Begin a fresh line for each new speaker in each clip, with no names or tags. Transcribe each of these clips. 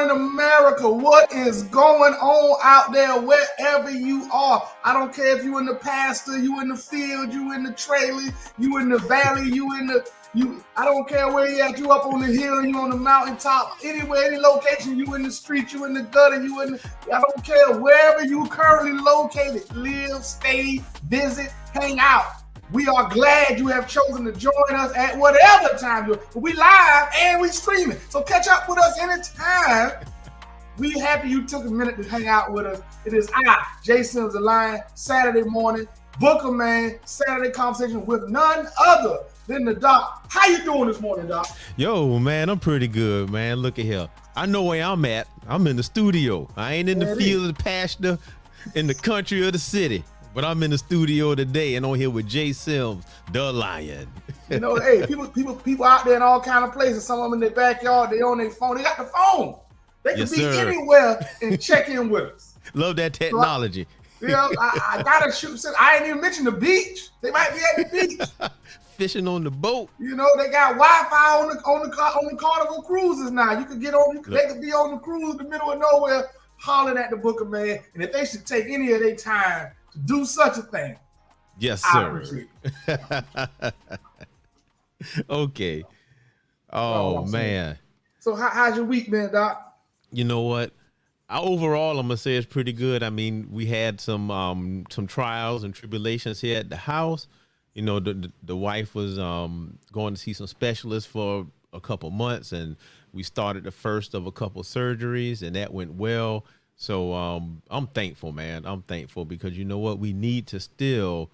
morning, America. What is going on out there, wherever you are? I don't care if you in the pasture, you in the field, you in the trailer, you in the valley, I don't care where you at, you up on the hill, you on the mountaintop, anywhere, any location, you in the street, you in the gutter, I don't care, wherever you currently located, live, stay, visit, hang out. We are glad you have chosen to join us at whatever time we live and we streaming. So catch up with us anytime. We happy you took a minute to hang out with us. It is I, Jay Sims the Lion, Saturday morning, Booker Man, Saturday conversation with none other than the Doc. How you doing this morning, Doc?
Yo, man, I'm pretty good, man. Look at here. I know where I'm at. I'm in the studio. I ain't in the field of the pasture, in the country or the city. But I'm in the studio today and on here with Jay Sims, the Lion.
You know, hey, people out there in all kind of places. Some of them in their backyard, they on their phone. They got the phone. They can be anywhere and check in with us.
Love that technology.
So I gotta shoot. I ain't even mentioned the beach. They might be at the beach.
Fishing on the boat.
You know, they got Wi-Fi on the Carnival cruises now. You could get on. They could be on the cruise in the middle of nowhere, hollering at the Booker Man. And if they should take any of their time to do such a thing,
yes, sir. Okay. Oh man.
So how's your week been, Doc?
You know what? Overall, I'm gonna say it's pretty good. I mean, we had some trials and tribulations here at the house. You know, the wife was going to see some specialists for a couple months, and we started the first of a couple surgeries, and that went well. So I'm thankful, man. I'm thankful because you know what? We need to still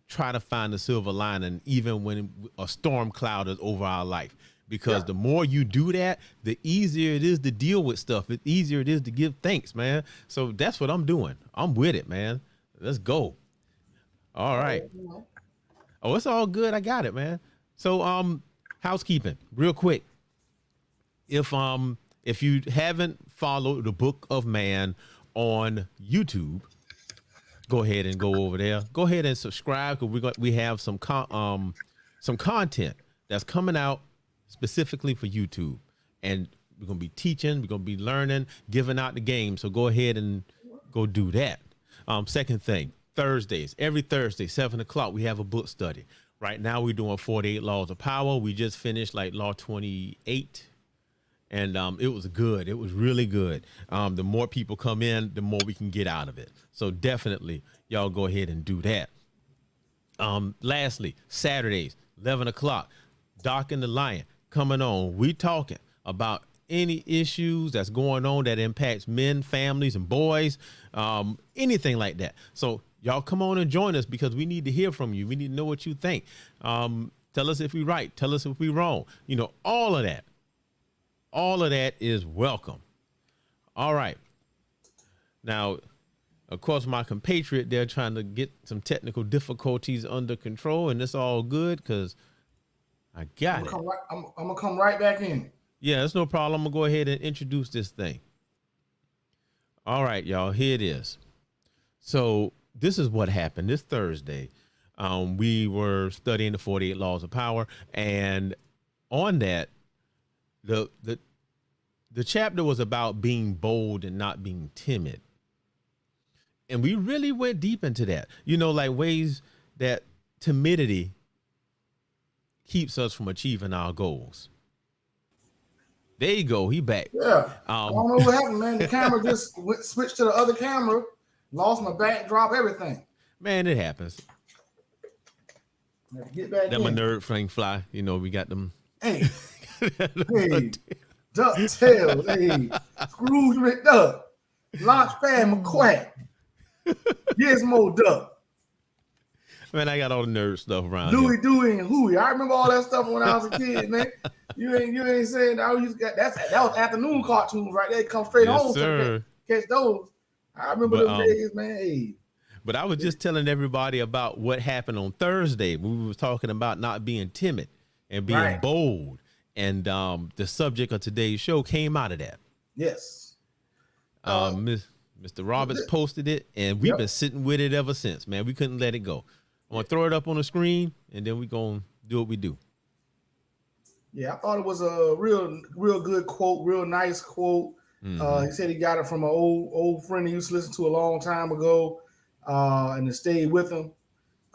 try to find the silver lining, even when a storm cloud is over our life. Because the more you do that, the easier it is to deal with stuff. The easier it is to give thanks, man. So that's what I'm doing. I'm with it, man. Let's go. All right. Oh, it's all good. I got it, man. So housekeeping, real quick. If you haven't followed the Book of Man on YouTube, go ahead and go over there. Go ahead and subscribe because we have some content that's coming out specifically for YouTube, and we're gonna be teaching, we're gonna be learning, giving out the game. So go ahead and go do that. Second thing, Thursdays, every Thursday, 7:00, we have a book study. Right now we're doing 48 Laws of Power. We just finished like Law 28. And it was good. It was really good. The more people come in, the more we can get out of it. So definitely, y'all go ahead and do that. Lastly, Saturdays, 11:00, Doc and the Lion coming on. We talking about any issues that's going on that impacts men, families, and boys, anything like that. So y'all come on and join us because we need to hear from you. We need to know what you think. Tell us if we right. Tell us if we wrong. You know, all of that. All of that is welcome. All right. Now, of course, my compatriot, they're trying to get some technical difficulties under control, and it's all good because I got it.
I'm going to come right back in.
Yeah, that's no problem. I'm going to go ahead and introduce this thing. All right, y'all, here it is. So this is what happened this Thursday. We were studying the 48 Laws of Power, and on that, the chapter was about being bold and not being timid. And we really went deep into that, you know, like ways that timidity keeps us from achieving our goals. There you go. He back.
Yeah. I don't know what happened, man. The camera just switched to the other camera, lost my backdrop, everything.
Man, it happens.
Get back
that
in.
My nerd thing fly. You know, we got them.
Hey. Hey, DuckTales, hey, Scrooge McDuck, Launchpad McQuack, Gizmo Duck.
Man, I got all the nerd stuff around
Louie, Dewey, and Huey. I remember all that stuff when I was a kid, man. You ain't saying that was afternoon cartoons right there. Come straight home,
sir.
Catch those. I remember those days, man. Hey.
But I was just telling everybody about what happened on Thursday. We was talking about not being timid and being bold. And the subject of today's show came out of that.
Yes.
Mr. Roberts posted it, and we've been sitting with it ever since, man. We couldn't let it go. I'm going to throw it up on the screen, and then we're going to do what we do.
Yeah, I thought it was a real good quote, real nice quote.
Mm-hmm.
He said he got it from an old friend he used to listen to a long time ago, and it stayed with him.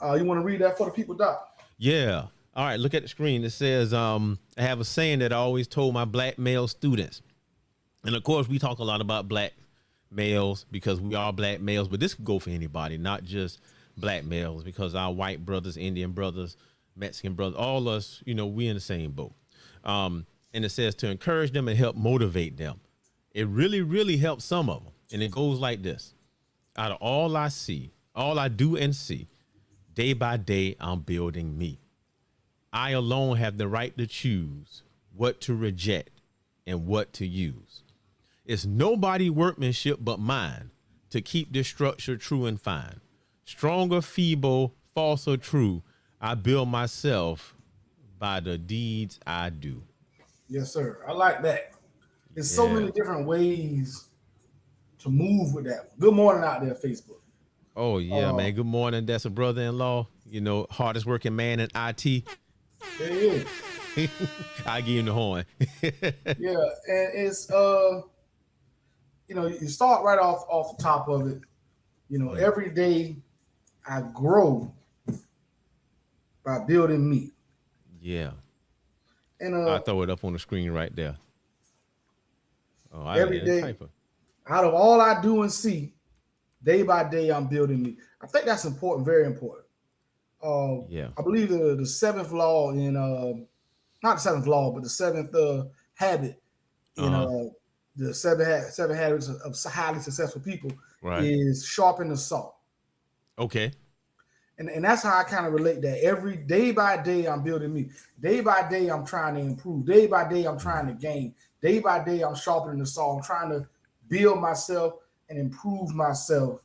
You want to read that for the people, Doc?
Yeah. All right. Look at the screen. It says, I have a saying that I always told my black male students. And of course, we talk a lot about black males because we are black males, but this could go for anybody, not just black males, because our white brothers, Indian brothers, Mexican brothers, all us, we in the same boat. And it says to encourage them and help motivate them. It really, really helps some of them. And it goes like this. Out of all I see, all I do and see, day by day, I'm building me. I alone have the right to choose what to reject and what to use. It's nobody workmanship but mine to keep this structure true and fine. Strong or feeble, false or true, I build myself by the deeds I do.
Yes, sir. I like that. There's so
Yeah.
many different ways to move with that. Good morning out there, Facebook.
Oh, yeah,
Uh,
man. Good morning. That's a brother-in-law, hardest working man in IT.
there it is.
I give him the horn.
Yeah, and it's you start right off the top of it.
Mm,
Every day I grow by building me.
yeah.
And
I throw it up on the screen right there. Oh, I
every
didn't
day,
type it.
out of all I do and see, day by day I'm building me. I think that's important, very important.
Yeah.
I believe the seventh law in not the seventh law, but the seventh habit in
Uh-huh.
the seven habits of highly successful people
Right.
is sharpen the saw.
Okay.
And that's how I kind of relate that. Every day by day, I'm building me. Day by day, I'm trying to improve. Day by day, I'm trying to gain. Day by day, I'm sharpening the saw. I'm trying to build myself and improve myself.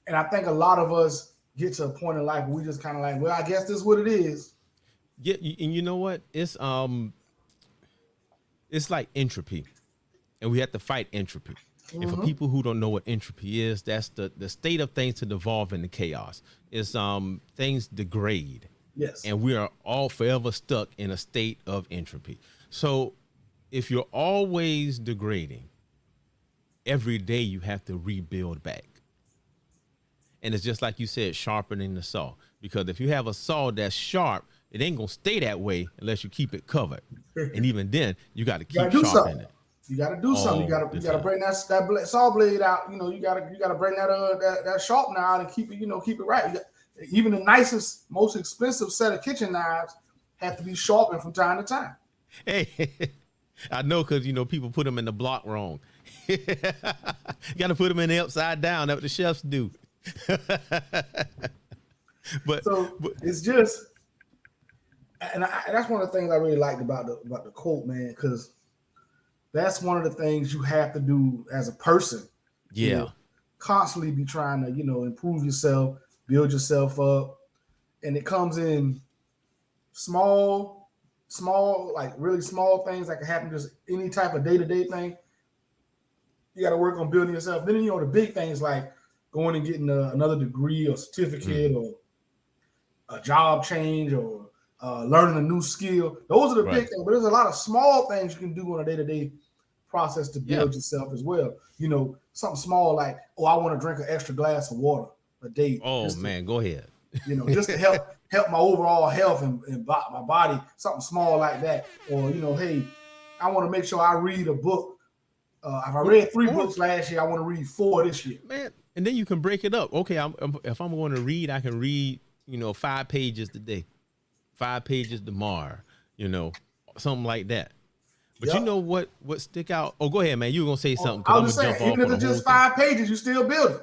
And I think a lot of us get to a point in life where we just kind of like, well, I guess this is what it is.
Yeah, and you know what? It's like entropy, and we have to fight entropy. And for
Mm-hmm.
people who don't know what entropy is, that's the state of things to devolve into chaos. It's things degrade,
Yes.
and we are all forever stuck in a state of entropy. So if you're always degrading, every day you have to rebuild back. And it's just like you said, sharpening the saw. Because if you have a saw that's sharp, it ain't gonna stay that way unless you keep it covered. And even then, you got to
You gotta
keep
do
sharpening
something.
it
You gotta do something.
all
You
the
gotta
time.
bring that saw blade out. You gotta bring that sharpener out and keep it right. Even the nicest, most expensive set of kitchen knives have to be sharpened from time to time.
Hey, I know because people put them in the block wrong. You got to put them in the upside down. That's what the chefs do. but,
So
but
it's just, and that's one of the things I really liked about the quote, man, because that's one of the things you have to do as a person.
yeah,
Constantly be trying to improve yourself, build yourself up, and it comes in small, like really small things that can happen, just any type of day-to-day thing. You got to work on building yourself. Then the big things like going and getting another degree or certificate
hmm,
or a job change or learning a new skill. Those are the big
right,
things. But there's a lot of small things you can do on a day-to-day process to
yeah.
build yourself as well. Something small like, oh, I want to drink an extra glass of water a day,
Oh
just to
man, go ahead.
just to help my overall health and my body. Something small like that, or hey, I want to make sure I read a book. If I read three
Or
books last year, I want to read four this year.
man, and then you can break it up. Okay, if I'm going to read, I can read 5 pages today, 5 pages tomorrow. You know, something like that. But you
Yep.
know what stick out? Oh, go ahead, man. You were gonna say something because
I
I'm
was
gonna
just
jump
saying, even
off
if
on the
it's
whole
just
thing.
5 pages, you still building.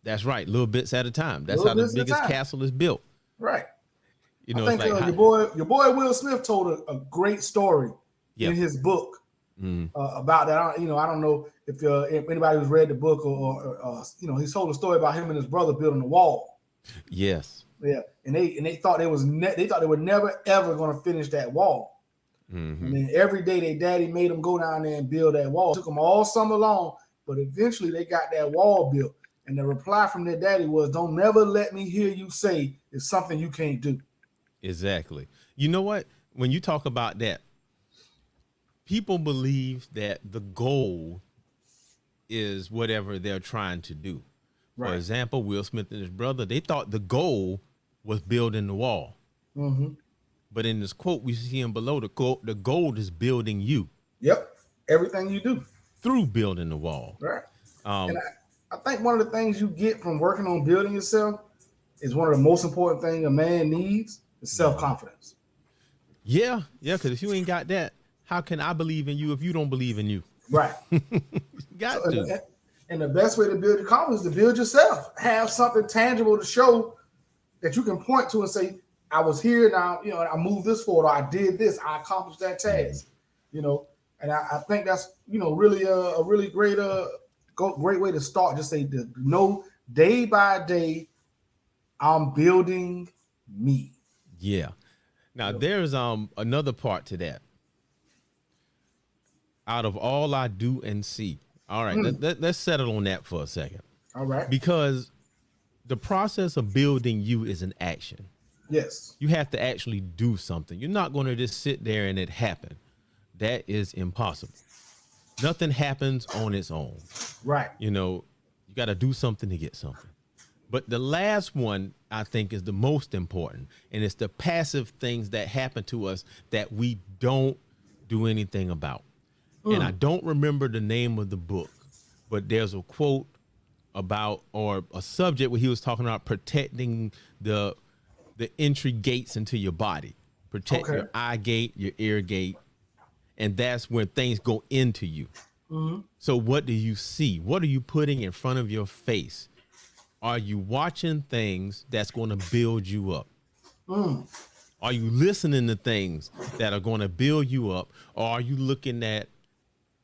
That's right, little bits at a time. That's
Little
how the
bits at a
biggest
time.
castle is built.
Right. I
It's
think
like how,
your boy Will Smith told a great story
yeah.
in his book
Mm,
about that. I don't know if anybody who's read the book or he told a story about him and his brother building a wall.
yes.
Yeah, and they thought they thought they were never ever going to finish that wall. And
Hmm.
then every day their daddy made them go down there and build that wall. It took them all summer long, but eventually they got that wall built. And the reply from their daddy was, "Don't never let me hear you say it's something you can't do."
Exactly. You know what? When you talk about that, people believe that the goal is whatever they're trying to do. For example, Will Smith and his brother, they thought the goal was building the wall.
Mm-hmm.
But in this quote, we see him below, the goal is building you.
Yep. Everything you do.
Through building the wall.
Right. And I think one of the things you get from working on building yourself is one of the most important things a man needs is self-confidence.
Yeah. Because if you ain't got that, how can I believe in you if you don't believe in you?
Right. And the best way to build your confidence is to build yourself. Have something tangible to show that you can point to and say, I was here now, I moved this forward, or I did this, I accomplished that task, And I think that's, really a really great way to start. Just say, day by day, I'm building me.
Yeah. Now there's another part to that. Out of all I do and see. All right, let's settle on that for a second.
All right.
Because the process of building you is an action.
Yes.
You have to actually do something. You're not going to just sit there and it happen. That is impossible. Nothing happens on its own.
Right.
You got to do something to get something. But the last one, I think, is the most important. And it's the passive things that happen to us that we don't do anything about. And I don't remember the name of the book, but there's a quote about, or a subject where he was talking about protecting the entry gates into your body. Protect your eye gate, your ear gate. And that's where things go into you. Mm-hmm. So what do you see? What are you putting in front of your face? Are you watching things that's going to build you up? Are you listening to things that are going to build you up? Or are you looking at,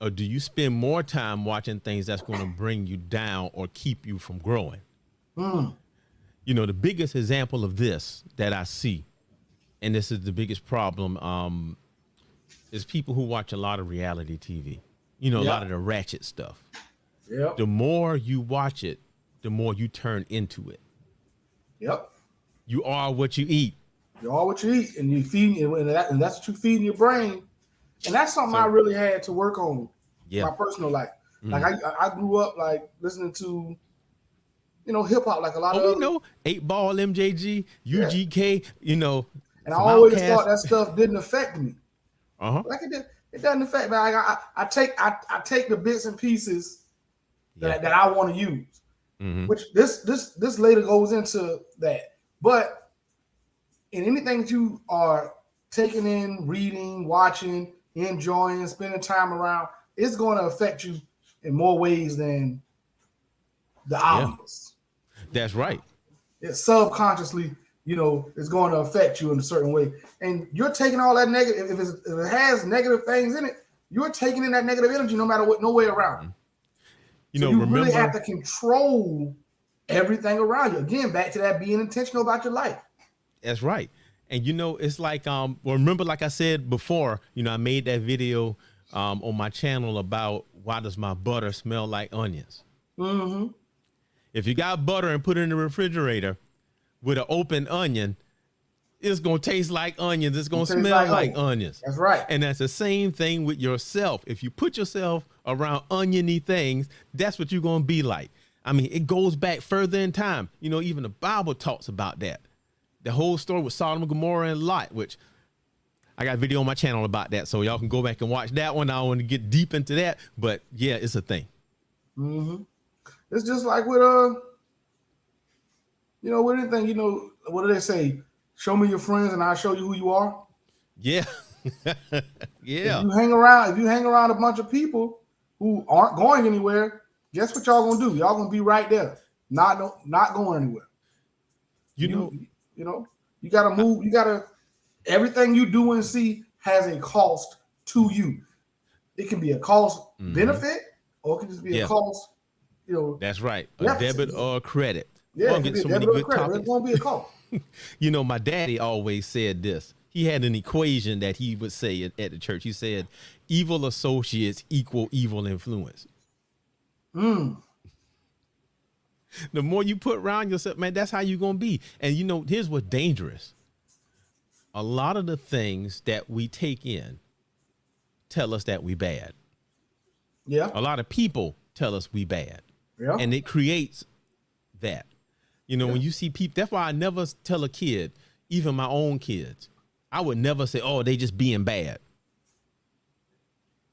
or do you spend more time watching things that's going to bring you down or keep you from growing? The biggest example of this that I see, and this is the biggest problem, is people who watch a lot of reality TV, a lot of the ratchet stuff.
Yep.
The more you watch it, the more you turn into it.
Yep.
You are what you eat.
You are what you eat, and you feed, and that's what you feed in your brain. And that's something I really had to work on in my personal life. Like I grew up like listening to, hip hop, like a lot of.
We know 8 Ball, MJG, UGK,
And I always thought that stuff didn't affect me. Like it doesn't affect me. Like I take the bits and pieces that I want to use. Which this later goes into that. But in anything that you are taking in, reading, watching, enjoying, spending time around, it's going to affect you in more ways than the obvious.
That's right.
It subconsciously, it's going to affect you in a certain way. And you're taking all that negative, if it has negative things in it, you're taking in that negative energy no matter what, no way around. So you really have to control everything around you. Again, back to that being intentional about your life.
That's right. And it's like remember, like I said before, I made that video on my channel about why does my butter smell like onions? Mm-hmm. If you got butter and put it in the refrigerator with an open onion, it's gonna taste like onions. It's gonna smell like onions.
That's right.
And that's the same thing with yourself. If you put yourself around oniony things, that's what you're gonna be like. I mean, it goes back further in time. Even the Bible talks about that. The whole story with Sodom and Gomorrah and Lot, which I got a video on my channel about that, so y'all can go back and watch that one. I don't want to get deep into that, but yeah, it's a thing.
Mm-hmm. It's just like with with anything. What do they say? Show me your friends, and I'll show you who you are.
Yeah, yeah.
If you hang around a bunch of people who aren't going anywhere, guess what y'all gonna do? Y'all gonna be right there, not going anywhere. You gotta move. Everything you do and see has a cost to you. It can be a cost benefit, or it can just be a cost.
That's right. A debit or a credit.
Yeah, it can be a debit or a credit. It won't be a cost.
My daddy always said this. He had an equation that he would say at the church. He said, evil associates equal evil influence. The more you put around yourself, man, that's how you're going to be. And, here's what's dangerous. A lot of the things that we take in tell us that we bad.
Yeah.
A lot of people tell us we bad.
Yeah.
And it creates that. You know,
Yeah.
when you see people, that's why I never tell a kid, even my own kids, I would never say, oh, they just being bad.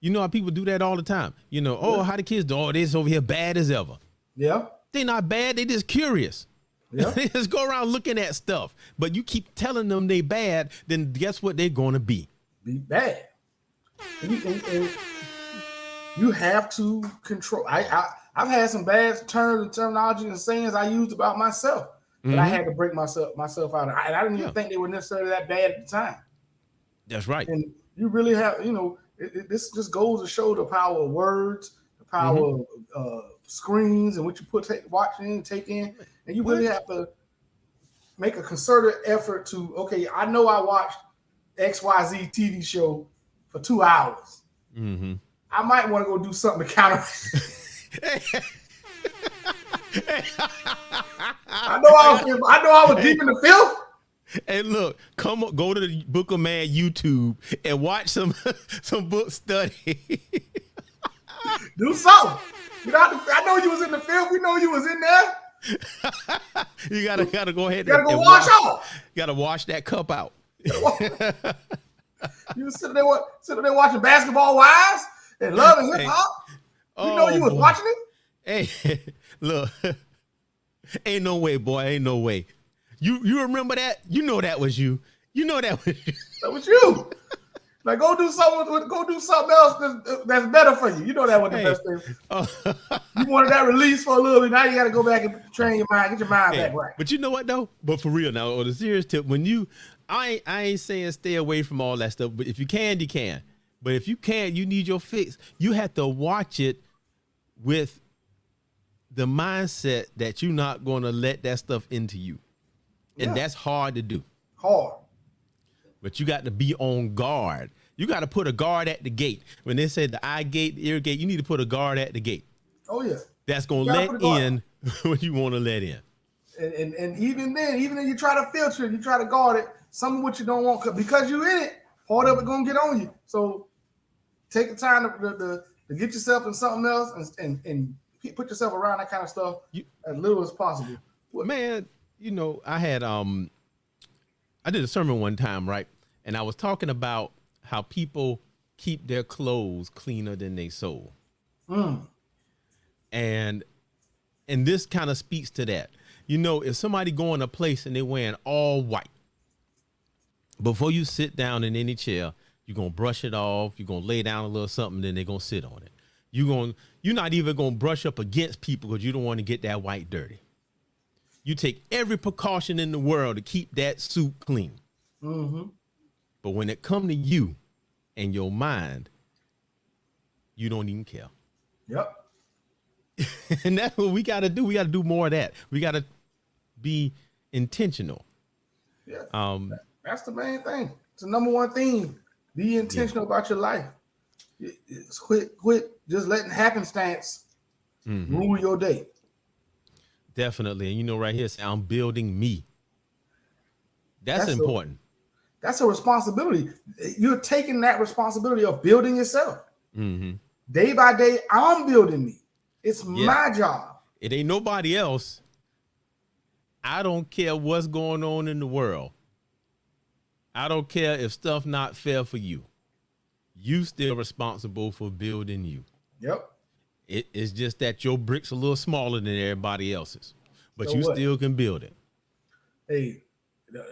You know how people do that all the time. You know, oh, how the kids do? Oh, this over here bad as ever.
Yeah.
They not bad. They just curious.
Yeah.
They just go around looking at stuff. But you keep telling them they bad, then guess what they're going to be?
Be bad. And you have to control. I've had some bad terms and terminology and sayings I used about myself that I had to break myself out of. I didn't even think they were necessarily that bad at the time.
That's right.
And you really have, you know, this just goes to show the power of words, the power of screens and what you watch in, take in. And you really have to make a concerted effort to, okay, I know I watched XYZ TV show for 2 hours.
Mm-hmm.
I might want to go do something to counter. I know I was deep in the filth.
Hey, look, go to the Book of Man YouTube and watch some book study.
Do something. I know you was in the filth. We know you was in there.
You gotta go ahead.
You gotta go wash off.
You gotta wash that cup out.
You was sitting there watching Basketball Wives and Love and Hip Hop. You know you was watching it.
Hey, look, ain't no way, boy, ain't no way. You remember that? You know that was you. You know that was you.
That was you. Like go do something else that's better for you. You know that was the best thing. You wanted that release for a little bit. Now you got to go back and train your mind, get your mind back right.
But you know what though? But for real now, on a serious tip, when I ain't saying stay away from all that stuff. But if you can, you can. But if you can't, you need your fix. You have to watch it with the mindset that you're not going to let that stuff into you. And that's hard to do.
Hard. But
you got to be on guard. You got to put a guard at the gate. When they say the eye gate, the ear gate, you need to put a guard at the gate.
Oh, yeah.
That's going to let in what you want to let in.
And even then you try to filter it, you try to guard it, some of what you don't want, because you're in it, part of it going to get on you. So take the time to get yourself in something else and put yourself around that kind of stuff as little as possible.
Man, you know, I did a sermon one time, right? And I was talking about how people keep their clothes cleaner than their soul. And this kind of speaks to that. You know, if somebody go in a place and they're wearing all white, before you sit down in any chair, you're going to brush it off. You're going to lay down a little something, then they're going to sit on it. You're not even going to brush up against people because you don't want to get that white dirty. You take every precaution in the world to keep that suit clean.
Mm-hmm.
But when it come to you and your mind, you don't even care.
Yep.
And that's what we got to do. We got to do more of that. We got to be intentional.
Yeah. That's the main thing. It's the number one thing. Be intentional about your life. It's quit just letting happenstance rule your day.
Definitely. And you know, right here, say, I'm building me. That's important.
That's a responsibility. You're taking that responsibility of building yourself.
Mm-hmm.
Day by day, I'm building me. It's my job.
It ain't nobody else. I don't care what's going on in the world. I don't care if stuff not fair for you. You still responsible for building you.
Yep.
It's just that your brick's a little smaller than everybody else's, but so you still can build it.
Hey,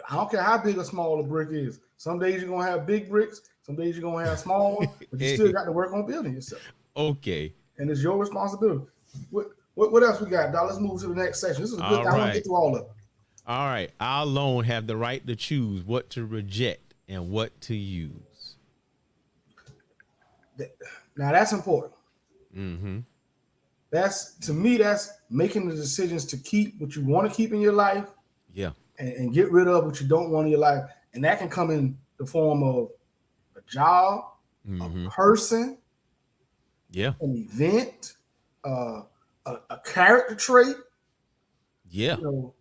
I don't care how big or small the brick is. Some days you're going to have big bricks. Some days you're going to have small ones, but you still got to work on building yourself.
Okay.
And it's your responsibility. What else we got, Doc? Let's move to the next section. This is a good thing. I want to get through all of it.
All right. I alone have the right to choose what to reject and what to use.
Now, that's important.
Mm-hmm.
To me, that's making the decisions to keep what you want to keep in your life.
Yeah.
And get rid of what you don't want in your life. And that can come in the form of a job, a person,
an
event, a character trait.
Yeah.
You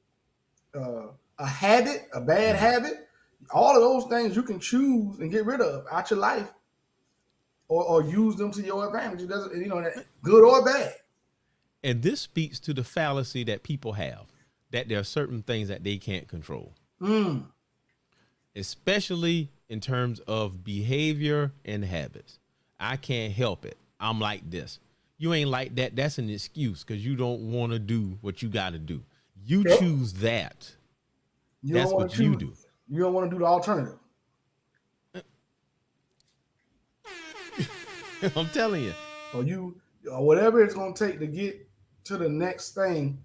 know, a habit, a bad habit. All of those things you can choose and get rid of out your life. or use them to your advantage. It doesn't, good or bad.
And this speaks to the fallacy that people have, that there are certain things that they can't control, especially in terms of behavior and habits. I can't help it. I'm like this. You ain't like that. That's an excuse because you don't want to do what you got to do. You choose that. That's what you do.
You don't want to do the alternative.
I'm telling you.
Or whatever it's going to take to get to the next thing,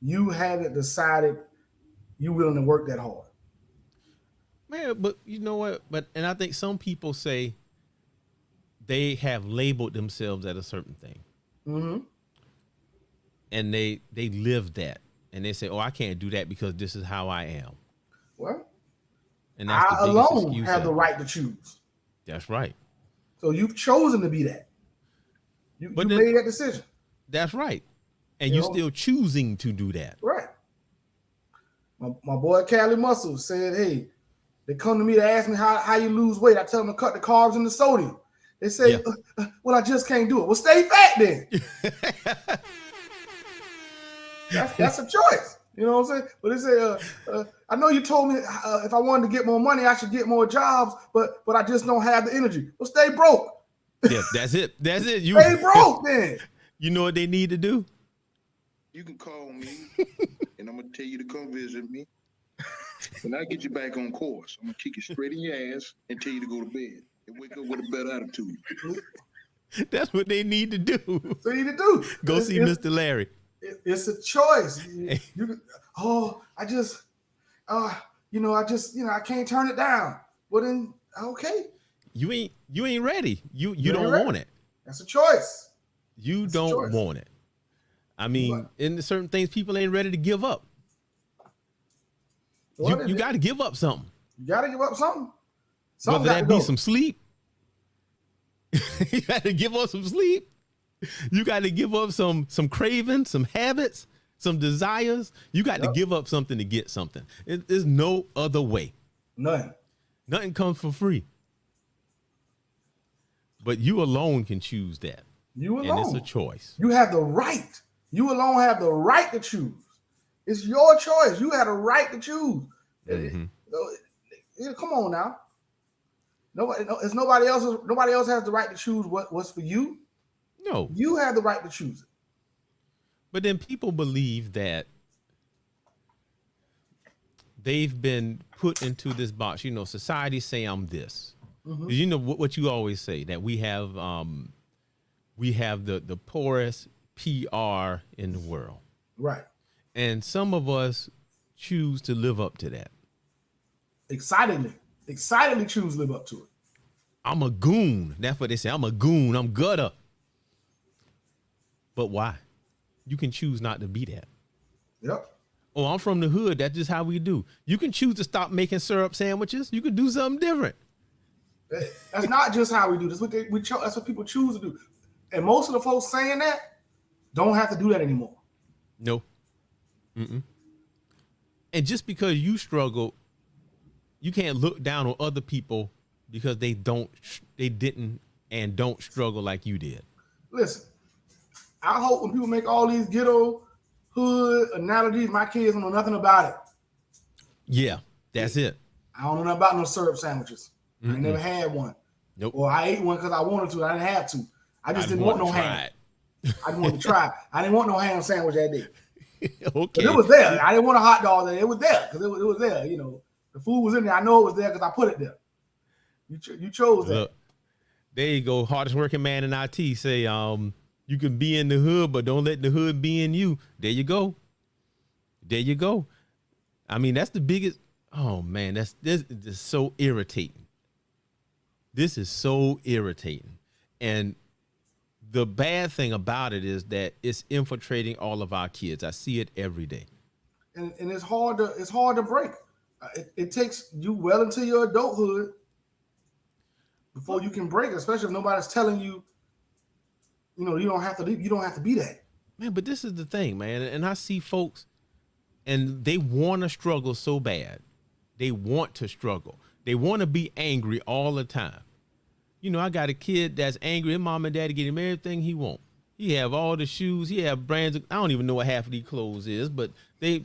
you haven't decided you're willing to work that hard.
Man, but you know what? And I think some people say they have labeled themselves at a certain thing.
Mm-hmm.
And they live that. And they say, oh, I can't do that because this is how I am.
Well,
and that's
I alone have the right to choose.
That's right.
So you've chosen to be that. You made that decision.
That's right. And you're still choosing to do that.
Right. My boy Cali Muscle said, hey, they come to me to ask me how you lose weight. I tell them to cut the carbs and the sodium. They say, well, I just can't do it. Well, stay fat then. That's a choice. You know what I'm saying? But they say, I know you told me if I wanted to get more money, I should get more jobs, but I just don't have the energy. Well, stay broke.
Yeah, that's it. That's it. You
stay broke then.
You know what they need to do?
You can call me, and I'm going to tell you to come visit me. And I'll get you back on course. I'm going to kick you straight in your ass and tell you to go to bed and wake up with a better attitude.
That's what they need to do.
They need to do.
Go see Mr. Larry.
It's a choice. I can't turn it down. Well then, okay.
You ain't ready. You don't want it.
That's a choice.
You don't want it. I mean, in certain things, people ain't ready to give up. You got to give up something.
You got to give up something.
Whether that be some sleep. You got to give up some sleep. You got to give up some cravings, some habits, some desires. You got to give up something to get something. There's no other way. Nothing comes for free. But you alone can choose that.
You alone.
And it's a choice.
You have the right. You alone have the right to choose. It's your choice. You have a right to choose. Mm-hmm. Come on now. Nobody else has the right to choose what's for you.
No.
You have the right to choose it.
But then people believe that they've been put into this box. You know, society say I'm this. Mm-hmm. You know what you always say, that we have the poorest PR in the world.
Right.
And some of us choose to live up to that. Excitedly
choose to live up to it.
I'm a goon. That's what they say. I'm a goon. I'm gutter. But why? You can choose not to be that.
Yep.
Oh, I'm from the hood. That's just how we do. You can choose to stop making syrup sandwiches. You can do something different.
That's not just how we do this. That's what people choose to do. And most of the folks saying that don't have to do that anymore.
No. Mm-mm. And just because you struggle, you can't look down on other people because they didn't and don't struggle like you did.
Listen, I hope when people make all these ghetto hood analogies, my kids don't know nothing about it.
Yeah, that's it.
I don't know nothing about no syrup sandwiches. Mm-mm. I never had one.
Nope.
Or I ate one because I wanted to. I didn't have to. I just didn't want no ham. I didn't want to try. I didn't want no ham sandwich that day.
Okay.
It was there. I didn't want a hot dog there. It was there because it was there. You know, the food was in there. I know it was there because I put it there. You chose that.
Look, there you go. Hardest working man in IT say, you can be in the hood, but don't let the hood be in you. There you go. There you go. I mean, that's the biggest. Oh man, this is so irritating. This is so irritating. And the bad thing about it is that it's infiltrating all of our kids. I see it every day.
And it's hard to break. It takes you well into your adulthood before you can break it, especially if nobody's telling you, you know, you don't have to be that.
Man, but this is the thing, man. And I see folks and they want to struggle so bad. They want to struggle. They want to be angry all the time. You know, I got a kid that's angry. His mom and daddy get him everything he want. He have all the shoes. He have brands. I don't even know what half of these clothes is, but they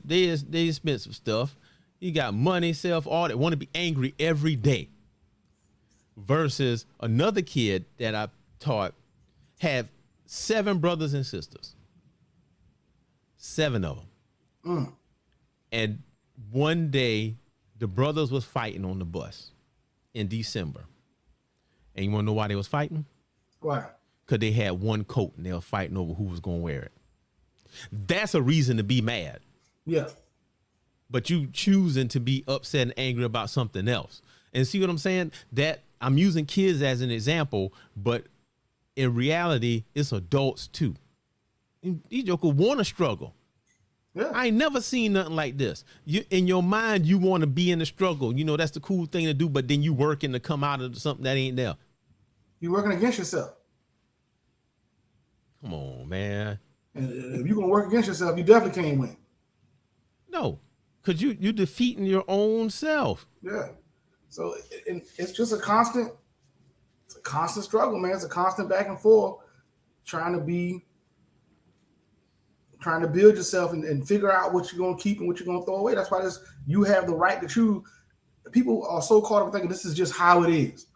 expensive stuff. He got money, self, all that. Want to be angry every day. Versus another kid that I taught had 7 brothers and sisters. 7 of them. And one day, the brothers was fighting on the bus in December. And you want to know why they was fighting?
Why?
Because they had one coat and they were fighting over who was going to wear it. That's a reason to be mad.
Yeah.
But you choosing to be upset and angry about something else. And see what I'm saying? That I'm using kids as an example, but in reality, it's adults too. These jokers want to struggle.
Yeah.
I ain't never seen nothing like this. You, in your mind, you want to be in the struggle. You know, that's the cool thing to do, but then you working to come out of something that ain't there.
You're working against yourself.
Come on, man.
And if you're going to work against yourself, you definitely can't win.
No, because you're defeating your own self.
Yeah. So it's just a constant struggle, man. It's a constant back and forth, trying to build yourself and figure out what you're going to keep and what you're going to throw away. That's why you have the right to choose. People are so caught up thinking this is just how it is.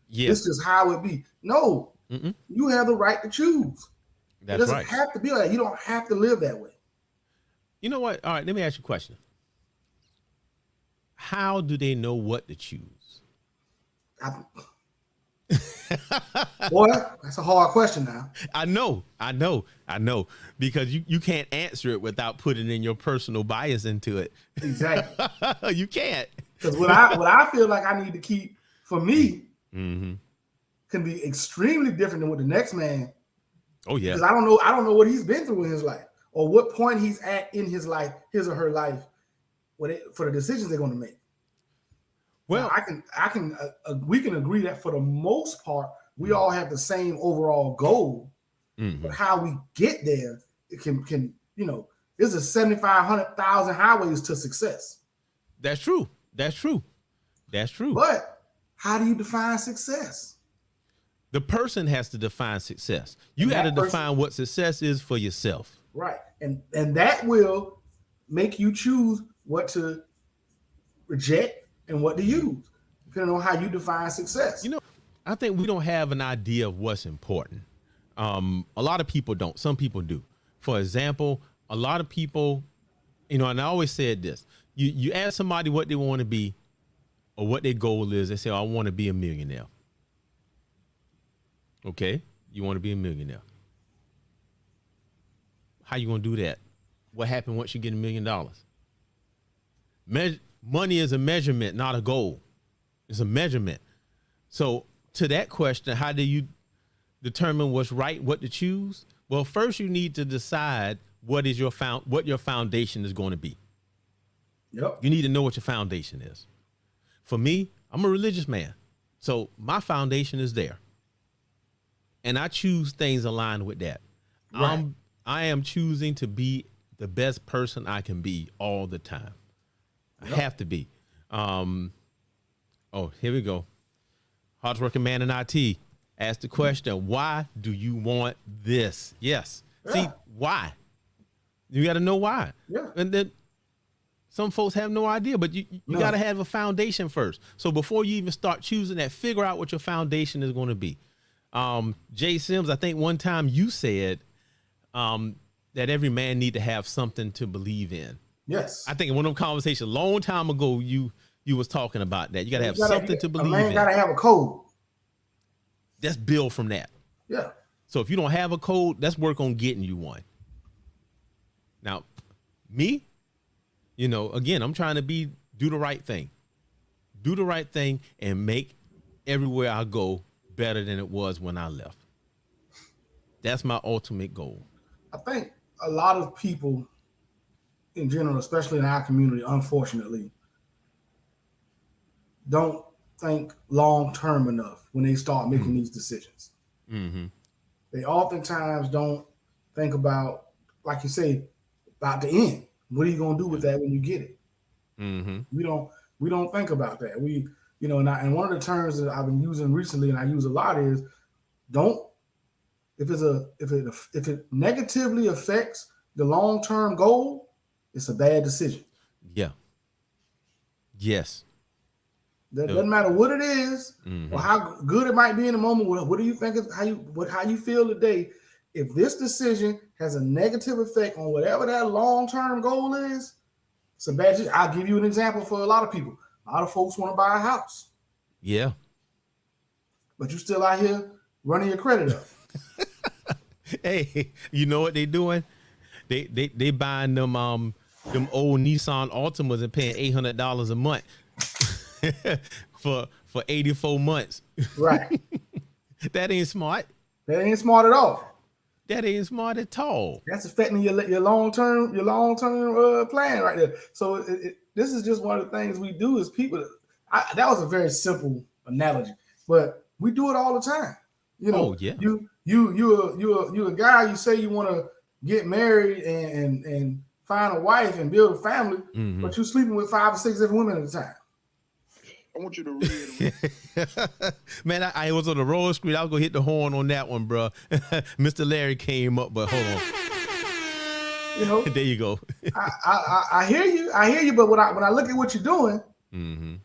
Yeah.
This is how it be. No, you have the right to choose.
That's
it doesn't
right.
have to be like that. You don't have to live that way.
You know what? All right, let me ask you a question. How do they know what to choose?
Boy, that's a hard question now.
I know. Because you can't answer it without putting in your personal bias into it.
Exactly.
You can't.
Because what I feel like I need to keep for me can be extremely different than what the next man.
Oh yeah.
Because I don't know what he's been through in his life or what point he's at in his life, his or her life, for the decisions they're going to make. Well, now, we can agree that for the most part, we all have the same overall goal, but how we get there, it can there's a 7,500,000 highways to success.
That's true.
But how do you define success?
The person has to define success. You got to define what success is for yourself.
Right. And that will make you choose what to reject and what to use, depending on how you define success.
You know, I think we don't have an idea of what's important. A lot of people don't. Some people do. For example, a lot of people, and I always said this, you ask somebody what they want to be or what their goal is. They say, oh, I want to be a millionaire. Okay, you want to be a millionaire. How you going to do that? What happened once you get $1 million? Money is a measurement, not a goal. It's a measurement. So to that question, how do you determine what's right, what to choose? Well, first you need to decide what your foundation is going to be.
Yep.
You need to know what your foundation is. For me, I'm a religious man. So my foundation is there. And I choose things aligned with that.
Right.
I am choosing to be the best person I can be all the time. Yep. I have to be. Oh, here we go. Hardworking man in IT asked the question, why do you want this? Yes. Yeah. See, why? You got to know why.
Yeah. And
then some folks have no idea, but you got to have a foundation first. So before you even start choosing that, figure out what your foundation is going to be. Jay Sims, I think one time you said that every man need to have something to believe in.
Yes.
I think in one of them conversations a long time ago, you was talking about that. You got to have something to believe in. A man
got to have a code.
Let's build from that.
Yeah.
So if you don't have a code, let's work on getting you one. Now, me, again, I'm trying to do the right thing. Do the right thing and make everywhere I go better than it was when I left. That's my ultimate goal.
I think a lot of people in general, especially in our community, unfortunately, don't think long-term enough when they start making these decisions.
Mm-hmm.
They oftentimes don't think about, like you say, about the end. What are you going to do with that when you get it?
Mm-hmm.
We don't think about that. We And one of the terms that I've been using recently, and I use a lot, is don't if it negatively affects the long term goal, it's a bad decision.
Yeah. Yes.
That doesn't matter what it is or how good it might be in the moment. What do you think of how you feel today? If this decision has a negative effect on whatever that long term goal is, it's a bad decision. I'll give you an example for a lot of people. A lot of folks want to buy a house.
Yeah.
But you still out here running your credit up.
Hey, you know what they doing? They buying them old Nissan Altimas and paying $800 a month for 84 months.
Right.
That ain't smart.
That ain't smart at all.
That ain't smart at all.
That's affecting your long term plan right there. So this is just one of the things we do as people. That was a very simple analogy, but we do it all the time.
Oh yeah.
You a guy. You say you want to get married and find a wife and build a family, but you're sleeping with 5 or 6 different women at a time.
I want you to read.
Man, I was on the road screen. I was gonna hit the horn on that one, bro. Mr. Larry came up, but hold on. There you go.
I hear you. But when I look at what you're doing, don't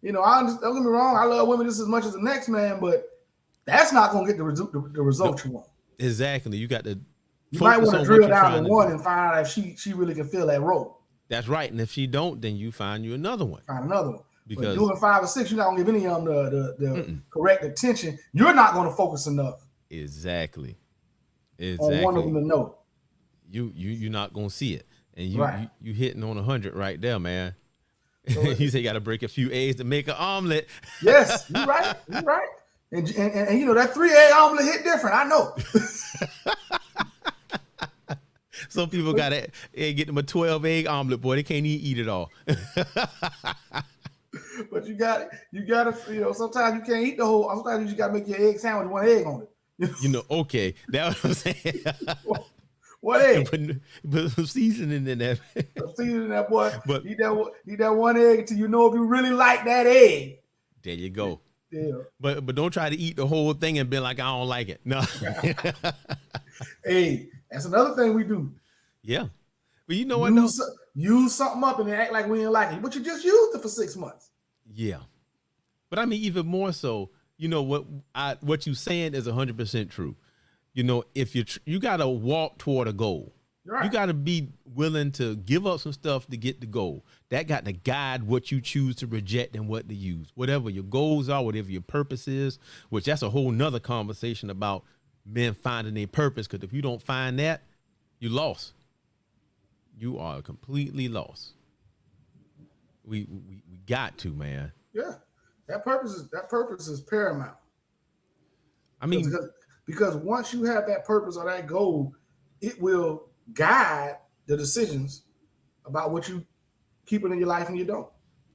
get me wrong. I love women just as much as the next man, but that's not gonna get the result you want.
Exactly. You got to.
You might want to drill down to one and find out if she really can fill that role.
That's right. And if she don't, then you find you another one.
Find another one.
Because
doing 5 or 6, you're not gonna give any of them the correct attention. You're not gonna focus enough.
Exactly.
On one of them to know.
You're not gonna see it, and you hitting on 100 right there, man. So you say you got to break a few eggs to make an omelet.
Yes, you're right. You're right. And that 3-egg omelet hit different. I know.
Some people got to get them a 12-egg omelet, boy. They can't even eat it all.
But you got to, sometimes you can't eat the whole. Sometimes you just got to make your egg sandwich with 1 egg on it.
Okay. That's what I'm saying.
What egg?
Put some seasoning in there.
Seasoning that, boy. But eat that 1 egg until you know if you really like that egg.
There you go.
Yeah.
But don't try to eat the whole thing and be like, I don't like it. No.
Hey, that's another thing we do.
Yeah. But you know what?
Use something up and then act like we didn't like it. But you just used it for 6 months.
Yeah. But I mean, even more so, what you saying is 100% true. If you got to walk toward a goal, right. You got to be willing to give up some stuff to get the goal. That got to guide what you choose to reject and what to use. Whatever your goals are, whatever your purpose is, which that's a whole nother conversation about men finding their purpose. Because if you don't find that, you lost. You are completely lost. We got to, man.
Yeah, that purpose is paramount.
I mean,
because once you have that purpose or that goal, it will guide the decisions about what you keep in your life and you don't.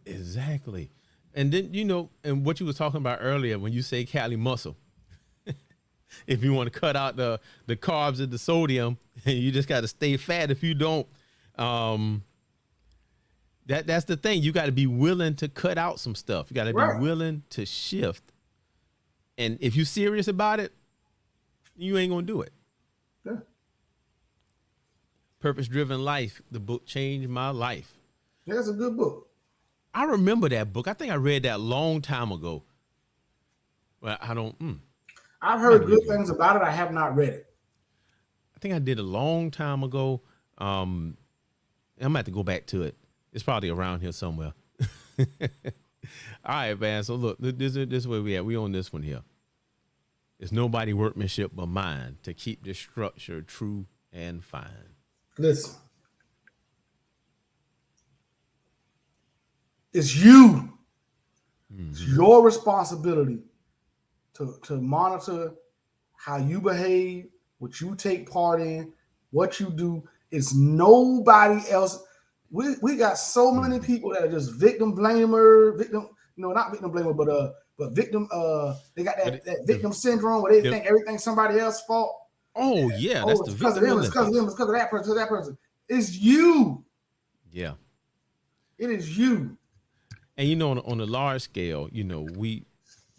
Exactly. And then, and what you were talking about earlier, when you say Cali muscle, if you want to cut out the carbs and the sodium, you just got to stay fat. If you don't, that's the thing. You got to be willing to cut out some stuff. You got to be willing to shift. And if you're serious about it, you ain't going to do it.
Yeah.
Purpose-Driven Life. The book changed my life.
That's a good book.
I remember that book. I think I read that a long time ago. But I don't.
I've heard good things about it. I have not read it.
I think I did a long time ago. I'm going to have to go back to it. It's probably around here somewhere. All right, man. So look, this is where we at. We on this one here. It's nobody workmanship but mine to keep this structure true and fine.
Listen. It's you. It's your responsibility to monitor how you behave, what you take part in, what you do. It's nobody else. We got so many people that are just victim, not victim blamer, but victim. They got that victim syndrome where they think everything's somebody else's fault.
Oh yeah, that's the victim.
It's because of them. It's because of that person. That person. It's you.
Yeah.
It is you.
And on a large scale, we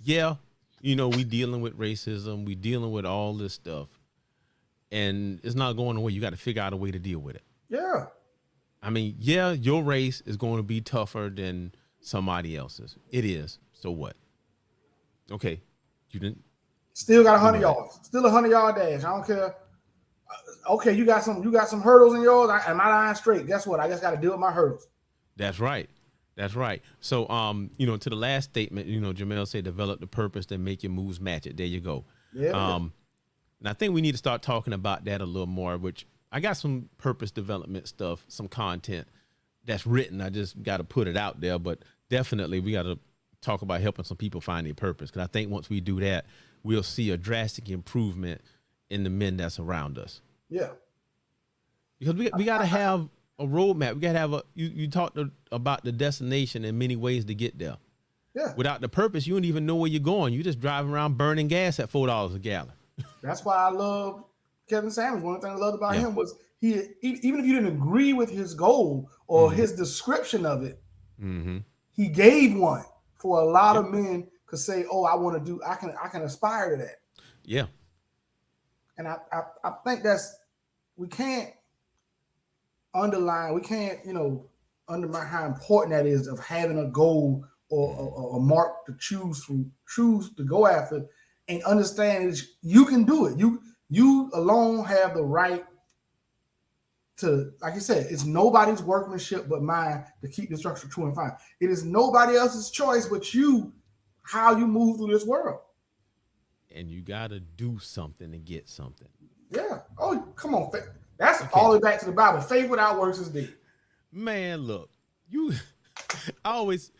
dealing with racism, we dealing with all this stuff, and it's not going away. You got to figure out a way to deal with it.
Yeah.
I mean, yeah, your race is going to be tougher than somebody else's. It is. So what? Okay, you didn't.
Still got 100 yards. Still 100-yard dash. I don't care. Okay, you got some hurdles in yours. Am I lying straight? Guess what? I just got to deal with my hurdles.
That's right. That's right. So, to the last statement, Jamel said, develop the purpose, then make your moves match it. There you go.
Yeah.
And I think we need to start talking about that a little more, which I got some purpose development stuff, some content that's written. I just got to put it out there, but definitely we got to talk about helping some people find their purpose. Because I think once we do that, we'll see a drastic improvement in the men that's around us.
Yeah.
Because we got to have a roadmap. We got to have you talked about the destination and many ways to get there.
Yeah.
Without the purpose, you don't even know where you're going. You just driving around burning gas at $4 a gallon.
That's why I love Kevin Samuels. One thing I loved about him was even if you didn't agree with his goal or his description of it, he gave one for a lot of men could say, "Oh, I can aspire to that."
Yeah.
And I think we can't undermine how important that is of having a goal or a mark to choose to go after, and understand that you can do it. You alone have the right to, like you said, it's nobody's workmanship but mine to keep the structure true and fine. It is nobody else's choice but how you move through this world.
And you got to do something to get something.
Yeah. Oh, come on. That's all the way back to the Bible. Faith without works is dead.
Man, look, I always,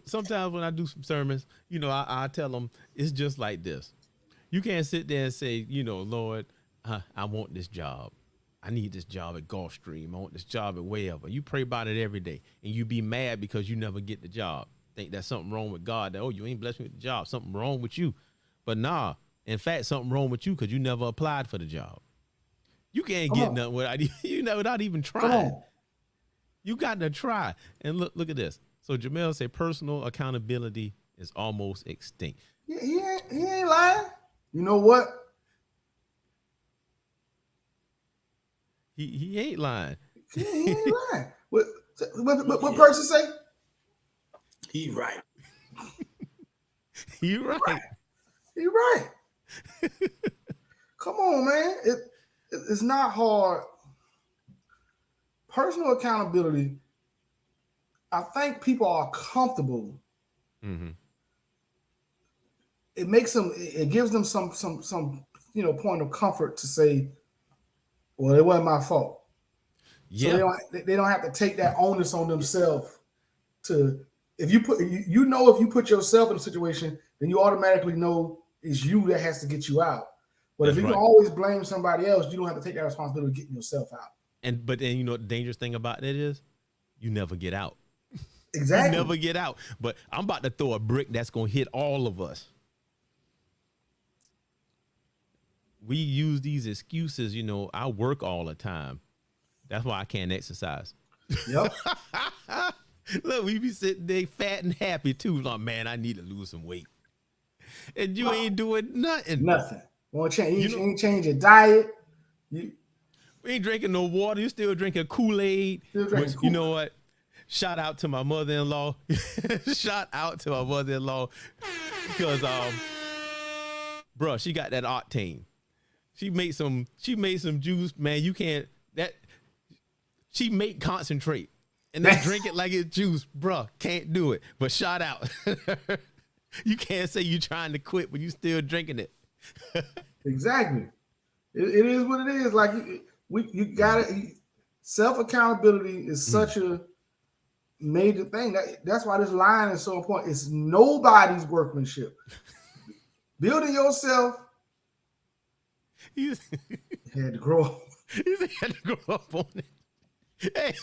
sometimes when I do some sermons, I tell them it's just like this. You can't sit there and say, Lord, I want this job. I need this job at Gulfstream. I want this job at wherever. You pray about it every day, and you be mad because you never get the job. Think there's something wrong with God. That, you ain't blessed me with the job. Something wrong with you. But nah, in fact, something wrong with you because you never applied for the job. You can't get nothing without even trying. You got to try. And look at this. So Jamel said personal accountability is almost extinct.
He ain't lying. You know what?
He ain't lying.
He ain't lying. What person say?
He right.
He right.
He right. Come on, man. It's not hard. Personal accountability, I think people are comfortable. It makes them. It gives them some point of comfort to say, "Well, it wasn't my fault."
Yeah.
So they don't have to take that onus on themselves. If you put yourself in a situation, then you automatically know it's you that has to get you out. But if you can always blame somebody else, you don't have to take that responsibility of getting yourself out.
But then the dangerous thing about it is you never get out.
Exactly.
You never get out. But I'm about to throw a brick that's going to hit all of us. We use these excuses, I work all the time. That's why I can't exercise.
Yep.
Look, we be sitting there fat and happy too. Like, man, I need to lose some weight. And you ain't doing nothing.
Nothing. Won't change. You ain't change your diet.
We ain't drinking no water. You still drinking Kool-Aid. You know what? Shout out to my mother-in-law. Shout out to my mother-in-law. Because bro, she got that octane. She made some juice, man. You can't she make concentrate and then drink it like it's juice, bruh. Can't do it. But shout out. You can't say you trying to quit, but you still drinking it.
Exactly. It is what it is. Like you gotta self accountability is such a major thing. That's why this line is so important. It's nobody's workmanship. Building yourself.
You
had to grow up.
You had to grow up on it. Hey,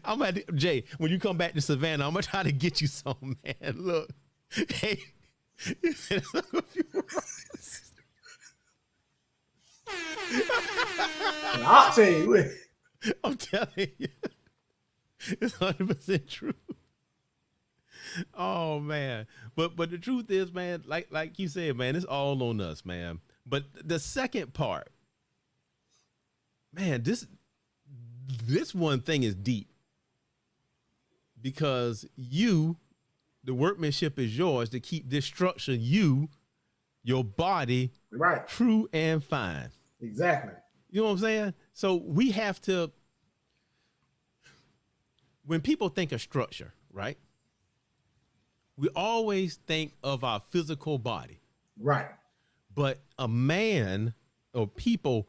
I'm at Jay. When you come back to Savannah, I'm gonna try to get you some, man. Look, hey,
I'll tell you.
I'm telling you. It's 100% true. Oh man. But the truth is, man, like you said, man, it's all on us, man. But the second part, man, this one thing is deep. Because the workmanship is yours to keep this structure, your body,
Right.
true and fine.
Exactly.
You know what I'm saying? So we have to, when people think of structure, right? We always think of our physical body.
Right.
But a man or people,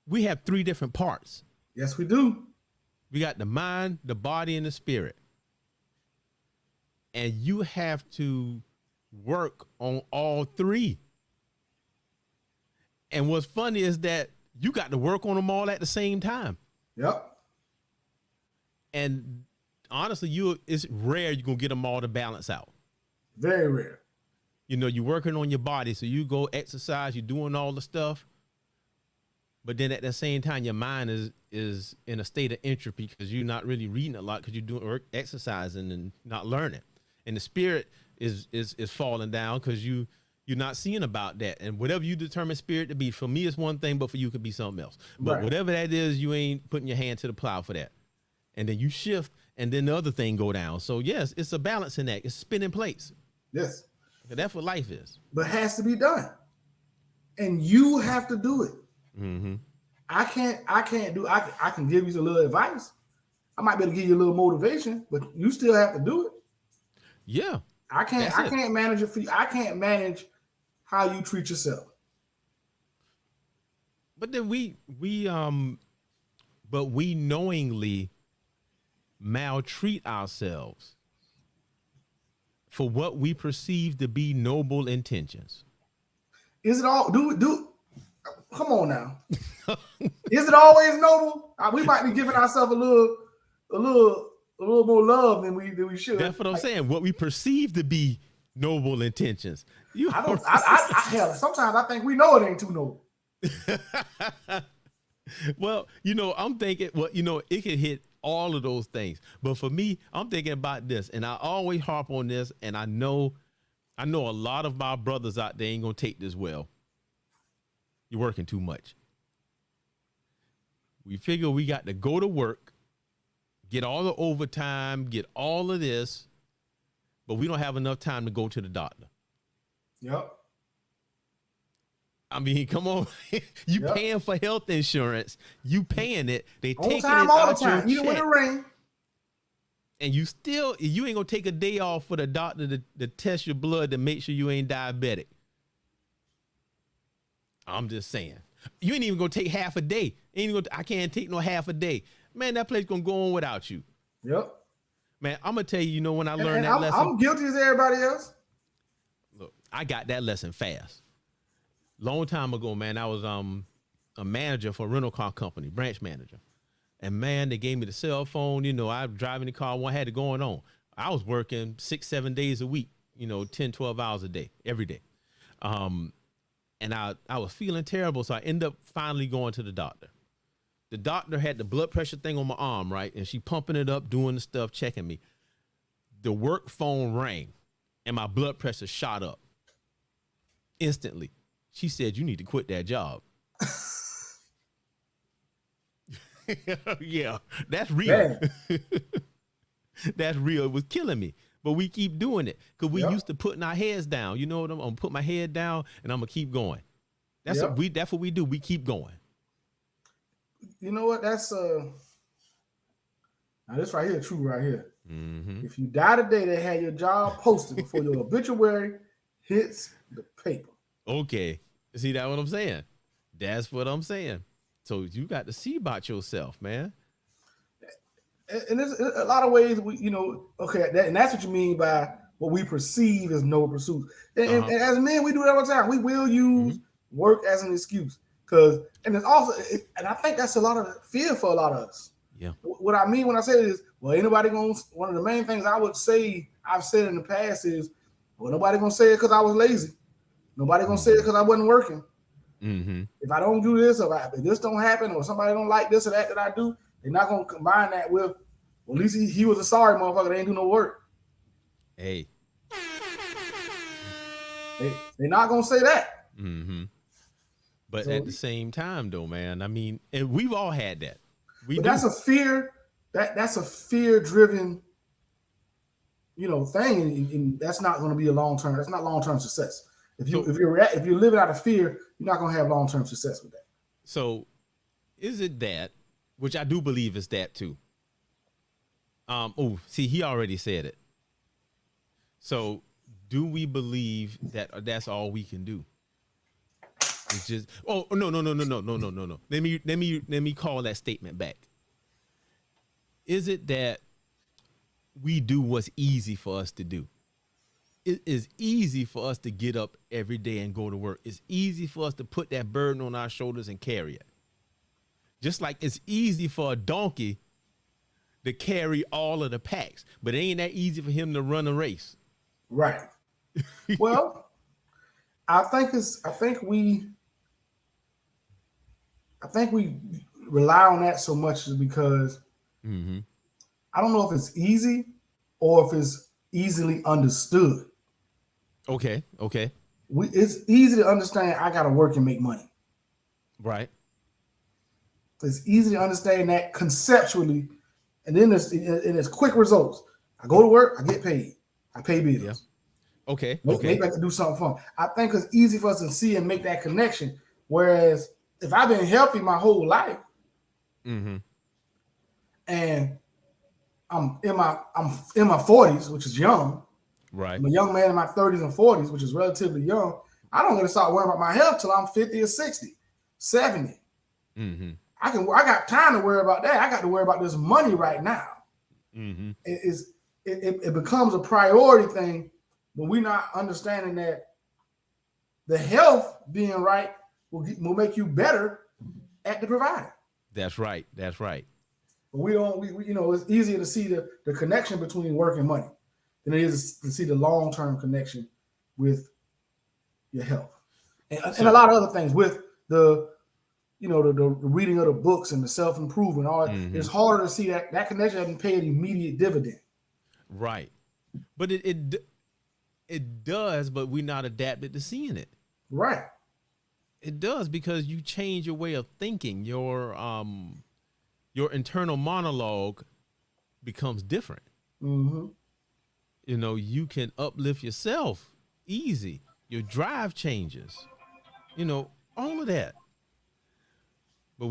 we have three different parts.
Yes, we do.
We got the mind, the body, and the spirit. And you have to work on all three. And what's funny is that you got to work on them all at the same time.
Yep.
And honestly, it's rare you're going to get them all to balance out.
Very rare.
You know, you're working on your body. So you go exercise, you're doing all the stuff. But then at the same time, your mind is in a state of entropy because you're not really reading a lot because you're doing exercising and not learning. And the spirit is falling down because you're not seeing about that. And whatever you determine spirit to be, for me, it's one thing, but for you, it could be something else. But
right.
Whatever that is, you ain't putting your hand to the plow for that. And then you shift, and then the other thing go down. So yes, it's a balancing act. It's spinning plates.
Yes.
That's what life is.
But it has to be done. And you have to do it.
Mm-hmm.
I can give you a little advice. I might be able to give you a little motivation, but you still have to do it.
Yeah.
I can't manage it for you. I can't manage how you treat yourself.
But then we knowingly maltreat ourselves for what we perceive to be noble intentions.
Is it all come on now. Is it always noble? We might be giving ourselves a little more love than we should.
That's what I'm saying. What we perceive to be noble intentions.
Hell, sometimes I think we know it ain't too noble.
Well, I'm thinking, it could hit all of those things. But for me, I'm thinking about this, and I always harp on this, and I know a lot of my brothers out there ain't gonna take this well. You're working too much. We figure we got to go to work, get all the overtime, get all of this, but we don't have enough time to go to the doctor.
Yep.
I mean, come on. You paying for health insurance. You paying it. They taking it
all the
out your
time, even when it rains.
And you ain't gonna take a day off for the doctor to test your blood to make sure you ain't diabetic. I'm just saying. You ain't even gonna take half a day. I can't take no half a day. Man, that place gonna go on without you.
Yep.
Man, I'm gonna tell you, when I learned that lesson.
I'm guilty as everybody else.
Look, I got that lesson fast. Long time ago, man, I was a manager for a rental car company, branch manager. And man, they gave me the cell phone. I was driving the car, one had it going on. I was working 6-7 days a week, 10, 12 hours a day, every day. And I was feeling terrible. So I ended up finally going to the doctor. The doctor had the blood pressure thing on my arm, right? And she pumping it up, doing the stuff, checking me. The work phone rang and my blood pressure shot up instantly. She said, "You need to quit that job." Yeah, that's real. That's real. It was killing me. But we keep doing it because we used to putting our heads down. I'm gonna put my head down and I'm gonna keep going. That's what we do. We keep going.
You know what? That's now this right here, true right here.
Mm-hmm.
If you die today, they had your job posted before your obituary hits the paper.
Okay. See that what I'm saying? That's what I'm saying. So you got to see about yourself, man.
And there's a lot of ways and that's what you mean by what we perceive as noble pursuits. And as men, we do that all the time. We will use work as an excuse and it's also, and I think that's a lot of fear for a lot of us.
Yeah.
What I mean when I say this, one of the main things I would say, I've said in the past is, well, nobody gonna say it because I was lazy. Nobody gonna say it because I wasn't working.
Mm-hmm.
If I don't do this, or if this don't happen, or somebody don't like this or that I do, they're not gonna combine that with, Well, at least he was a sorry motherfucker. They ain't do no work.
Hey.
They're not gonna say that.
Mm-hmm. But
So,
at the same time, though, man, I mean, and we've all had that.
But that's a fear. That's a fear-driven, thing, and that's not going to be a long-term. That's not long-term success. If you're living out of fear, you're not going to have long-term success with that.
So, is it that, which I do believe is that too? See, he already said it. So, do we believe that that's all we can do? It's just no. Let me call that statement back. Is it that we do what's easy for us to do? It is easy for us to get up every day and go to work. It's easy for us to put that burden on our shoulders and carry it. Just like it's easy for a donkey to carry all of the packs, but it ain't that easy for him to run a race.
Right. Well, I think we rely on that so much is because I don't know if it's easy or if it's easily understood.
Okay.
It's easy to understand. I got to work and make money.
Right.
It's easy to understand that conceptually, and then it's quick results. I go to work, I get paid, I pay bills.
Yeah. Okay.
Maybe I can do something fun. I think it's easy for us to see and make that connection. Whereas if I've been healthy my whole life, and I'm in my 40s, which is young.
Right.
I'm a young man in my 30s and 40s, which is relatively young. I don't get to start worrying about my health till I'm 50 or 60, 70. I got time to worry about that. I got to worry about this money right now. It becomes a priority thing when we're not understanding that the health being right will make you better at the providing.
That's right.
But we it's easier to see the connection between work and money than it is to see the long-term connection with your health and a lot of other things with the reading of the books and the self-improvement. All it's harder to see that connection doesn't pay an immediate dividend.
Right. But it does, but we're not adapted to seeing it.
Right.
It does because you change your way of thinking. Your internal monologue becomes different. You can uplift yourself easy. Your drive changes. All of that. But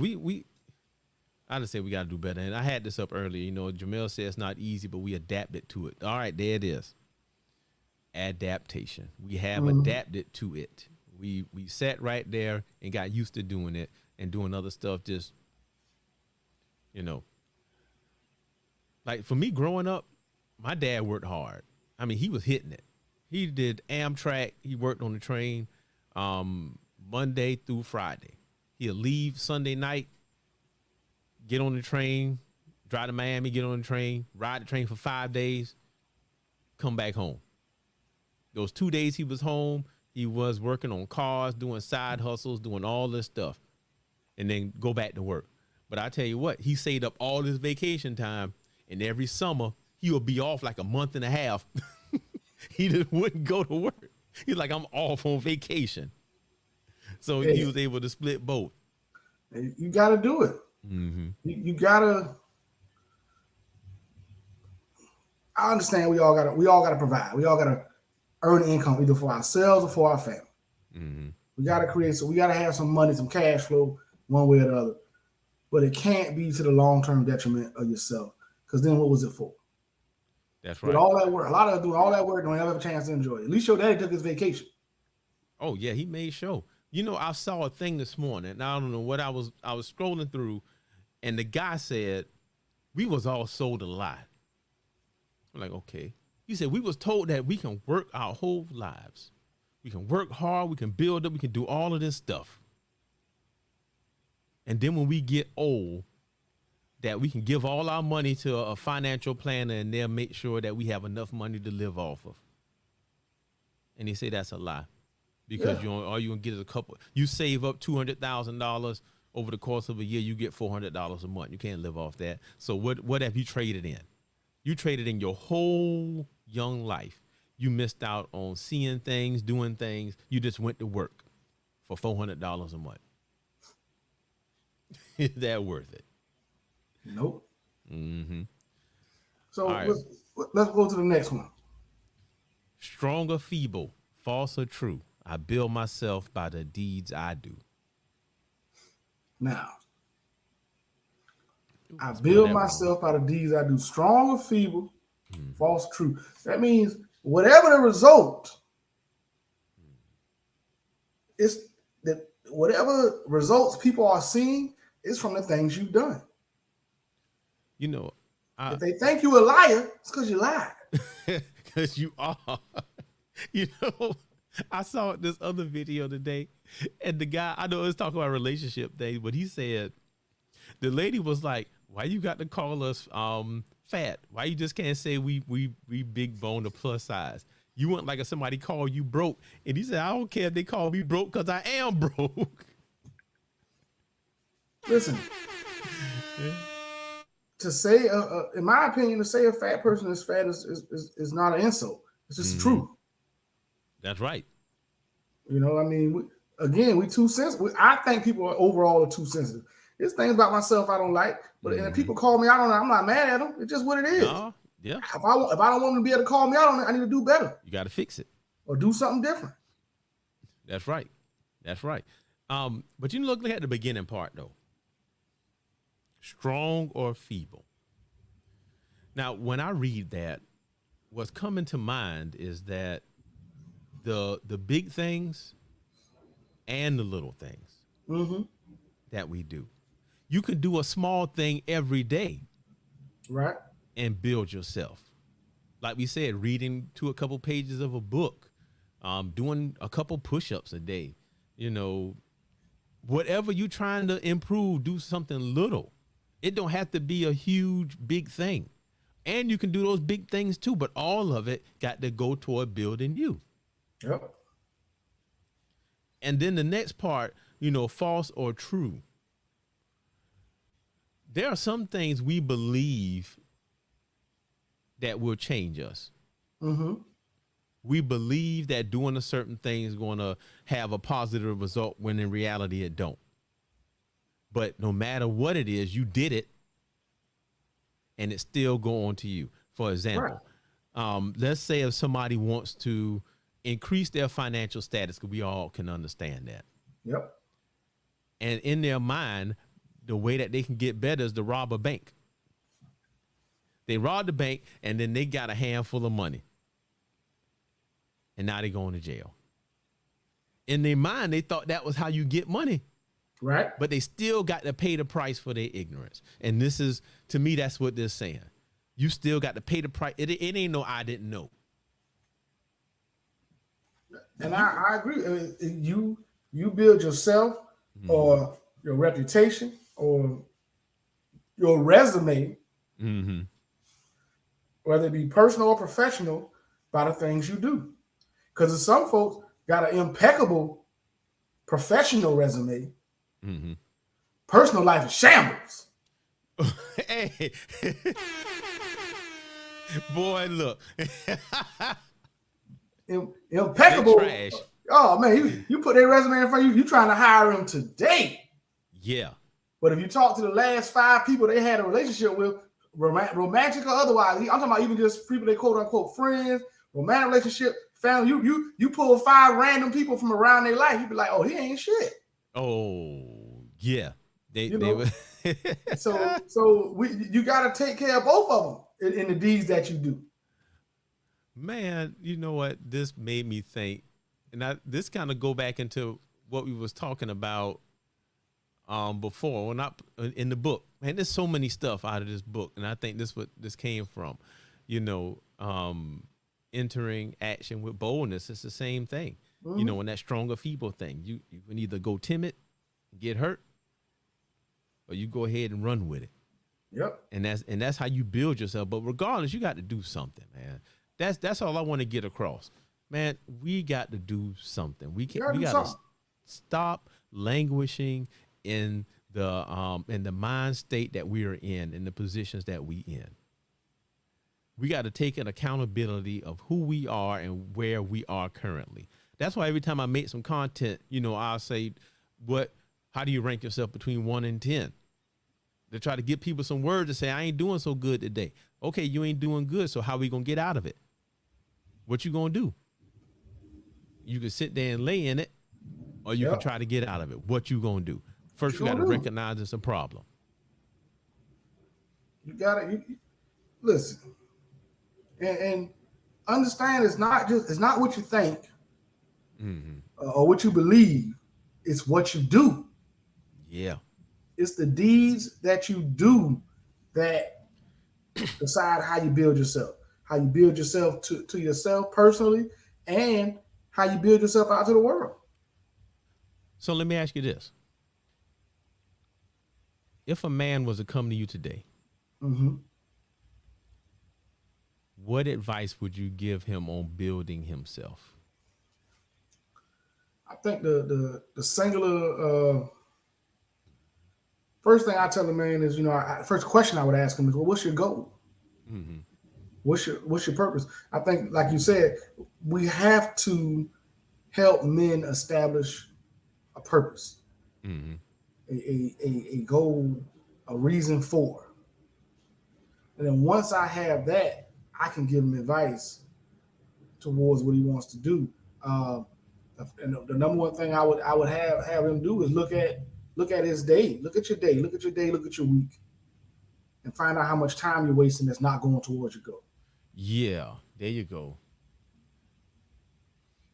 I just say we got to do better. And I had this up earlier. Jamel said it's not easy, but we adapted to it. All right, there it is. Adaptation. We have adapted to it. We sat right there and got used to doing it and doing other stuff. Just, like for me growing up, my dad worked hard. I mean, he was hitting it. He did Amtrak. He worked on the train Monday through Friday. He'll leave Sunday night, get on the train, drive to Miami, get on the train, ride the train for 5 days, come back home. Those 2 days he was home, he was working on cars, doing side hustles, doing all this stuff, and then go back to work. But I tell you what, he saved up all his vacation time, and every summer he would be off like a month and a half. He just wouldn't go to work. He's like, I'm off on vacation. So he was able to split both.
You got to do it. You got to. I understand we all got to provide. We all got to earn income either for ourselves or for our family. We got to create. So we got to have some money, some cash flow, one way or the other. But it can't be to the long-term detriment of yourself. Because then what was it for?
That's right.
With all that work, a lot of us doing all that work don't ever have a chance to enjoy it. At least your daddy took his vacation.
Oh yeah, he made sure. I saw a thing this morning, and I don't know what I was scrolling through, and the guy said, we was all sold a lie. I'm like, okay. He said, we was told that we can work our whole lives. We can work hard, we can build up, we can do all of this stuff. And then when we get old, that we can give all our money to a financial planner and they'll make sure that we have enough money to live off of. And he said that's a lie. Because all you gonna get is you save up $200,000 over the course of a year, you get $400 a month. You can't live off that. So what have you traded in? You traded in your whole young life. You missed out on seeing things, doing things. You just went to work for $400 a month. Is that worth it?
Nope.
Mm-hmm.
So
right.
let's go to the next one.
Strong or feeble, false or true? I build myself by the deeds I do.
Now, I
Spell
build
that
myself by the deeds I do. Strong or feeble,
wrong.
false, true. That means whatever the result, it's that whatever results people are seeing is from the things you've done.
You know,
If they think you a liar, it's because you lied.
because you are. You know, I saw this other video today, and the guy, I know it's talking about relationship things, but he said the lady was like, "Why you got to call us fat? Why you just can't say we big bone or plus size? You want like if somebody call you broke?" And he said, "I don't care if they call me broke because I am broke."
Listen, to say, in my opinion, to say a fat person is fat is not an insult. It's just the truth.
That's right.
You know, I mean, we too sensitive. I think people are overall too sensitive. There's things about myself I don't like, but and if people call me out on it, I'm not mad at them. It's just what it is.
No, yeah.
If I don't want them to be able to call me out on it, I need to do better.
You got to fix it.
Or do something different.
That's right. That's right. But you look at the beginning part though. Strong or feeble. Now, when I read that, what's coming to mind is that the big things and the little things that we do. You can do a small thing every day,
right,
and build yourself. Like we said, reading to a couple pages of a book, doing a couple push-ups a day. You know, whatever you're trying to improve, do something little. It don't have to be a huge, big thing. And you can do those big things too, but all of it got to go toward building you.
Yep.
And then the next part, you know, false or true. There are some things we believe that will change us. We believe that doing a certain thing is going to have a positive result when in reality it don't. But no matter what it is, you did it and it still go on to you. For example, let's say if somebody wants to increase their financial status, because we all can understand that.
Yep.
And in their mind, the way that they can get better is to rob a bank. They robbed the bank and then they got a handful of money. And now they're going to jail. In their mind, they thought that was how you get money.
Right.
But they still got to pay the price for their ignorance. And this is, to me, that's what they're saying. You still got to pay the price. It ain't no I didn't know.
And I agree. I mean, you build yourself or your reputation or your resume, whether it be personal or professional, by the things you do. Because some folks got an impeccable professional resume. Personal life is shambles.
Hey, boy, look.
Impeccable.
Trash.
Oh man, you put their resume in front of you. You trying to hire them today.
Yeah.
But if you talk to the last 5 people they had a relationship with, romantic or otherwise, I'm talking about even just people they quote unquote friends, romantic relationship, family. You pull 5 random people from around their life, you be like, oh, he ain't shit.
Oh yeah.
So you got to take care of both of them in the deeds that you do.
Man, you know what? This made me think, and this kind of go back into what we was talking about before, well, not in the book. Man, there's so many stuff out of this book, and I think this came from, you know, entering action with boldness. It's the same thing, you know, in that strong or feeble thing. You can either go timid, get hurt, or you go ahead and run with it.
Yep.
And that's how you build yourself. But regardless, you got to do something, man. That's all I want to get across, man. We got to do something. We got to stop languishing in the mind state that we are in and the positions that we in. We got to take an accountability of who we are and where we are currently. That's why every time I make some content, I'll say, how do you rank yourself between 1 and 10? To try to give people some words to say, I ain't doing so good today. Okay, you ain't doing good. So how we going to get out of it? What you going to do? You can sit there and lay in it, or you can try to get out of it. What you going to do? First, you got to recognize it's a problem.
You got to listen and understand it's not what you think or what you believe. It's what you do.
Yeah.
It's the deeds that you do that decide how you build yourself, how you build yourself to yourself personally, and how you build yourself out to the world.
So let me ask you this. If a man was to come to you today, what advice would you give him on building himself?
I think the singular first thing I tell a man is, first question I would ask him is, well, what's your goal? What's your purpose? I think, like you said, we have to help men establish a purpose, a goal, a reason for. And then once I have that, I can give him advice towards what he wants to do. And the number one thing I would have him do is look at his day. Look at your day. Look at your day. Look at your week, and find out how much time you're wasting that's not going towards your goal.
Yeah, there you go.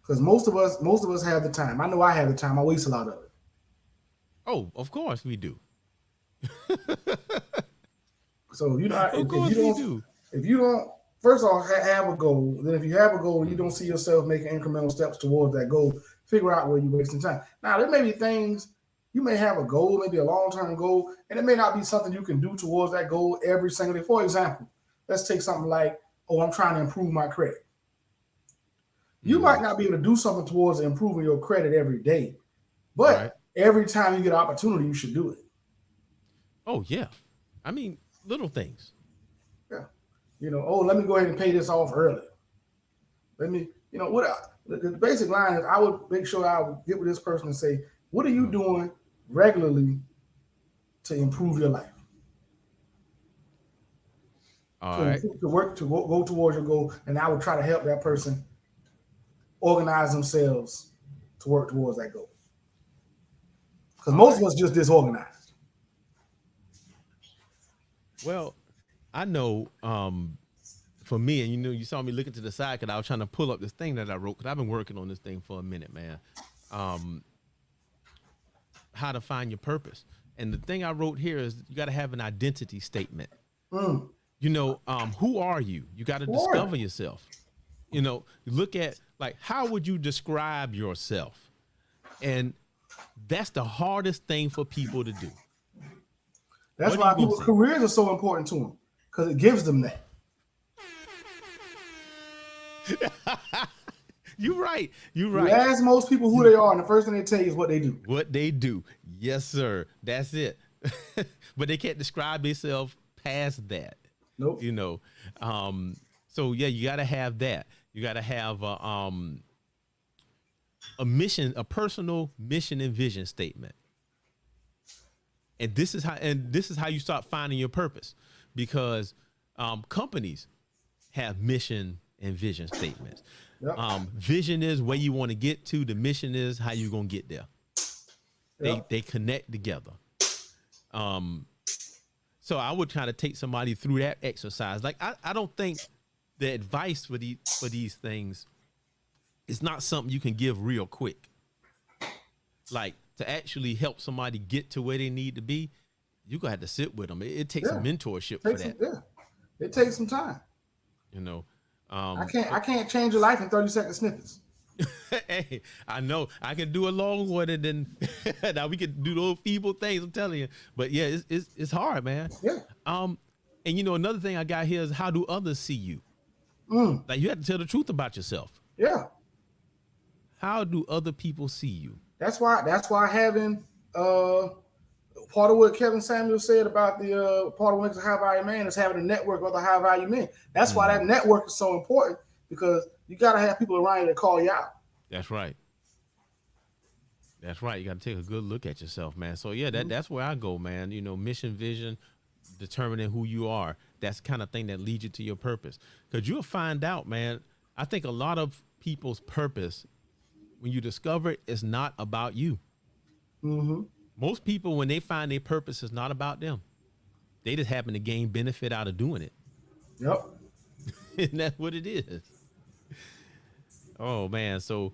Because most of us have the time. I know I have the time. I waste a lot of it.
Oh, of course we do.
So if you don't, first off, have a goal. Then if you have a goal and you don't see yourself making incremental steps towards that goal, figure out where you're wasting time. Now, there may be things, you may have a goal, maybe a long-term goal, and it may not be something you can do towards that goal every single day. For example, let's take something like, I'm trying to improve my credit. You might not be able to do something towards improving your credit every day, but every time you get an opportunity, you should do it. Oh,
yeah. I mean, little things.
Yeah. Let me go ahead and pay this off early. Let me, the basic line is I would make sure I would get with this person and say, what are you doing regularly to improve your life? To work, to go towards your goal. And I would try to help that person organize themselves to work towards that goal. Because most of us just disorganized.
Well, I know for me, and you saw me looking to the side because I was trying to pull up this thing that I wrote, because I've been working on this thing for a minute, man. How to find your purpose. And the thing I wrote here is you got to have an identity statement. Who are you? You got to discover yourself. You look at, like, how would you describe yourself? And that's the hardest thing for people to do.
That's why people's careers are so important to them, because it gives them that.
You're right.
You ask most people who they are, and the first thing they tell you is what they do.
What they do. Yes, sir. That's it. But they can't describe themselves past that.
Nope.
So yeah, you got to have that. You got to have a mission, a personal mission and vision statement. And this is how you start finding your purpose, because companies have mission and vision statements. Yep. Vision is where you want to get to. The mission is how you're going to get there. Yep. They connect together. So I would try to take somebody through that exercise. Like, I don't think the advice for these things is not something you can give real quick. Like, to actually help somebody get to where they need to be, you're going to have to sit with them. It takes some mentorship for that.
It takes some time. I can't change your life in 30-second snippets.
Hey, I know I can do a long one, and then now we can do those feeble things. I'm telling you, but yeah, it's hard, man.
Yeah.
And another thing I got here is, how do others see you? Like, you have to tell the truth about yourself.
Yeah.
How do other people see you?
That's why having part of what Kevin Samuel said about the part of what makes a high value man is having a network of the high value men. That's why that network is so important, because you got to have people around you that call you out.
That's right. That's right. You got to take a good look at yourself, man. So yeah, that's where I go, man. You know, mission, vision, determining who you are. That's the kind of thing that leads you to your purpose. Because you'll find out, man. I think a lot of people's purpose, when you discover it, is not about you.
Mm-hmm.
Most people, when they find their purpose, is not about them. They just happen to gain benefit out of doing it.
Yep.
And that's what it is. Oh man. So,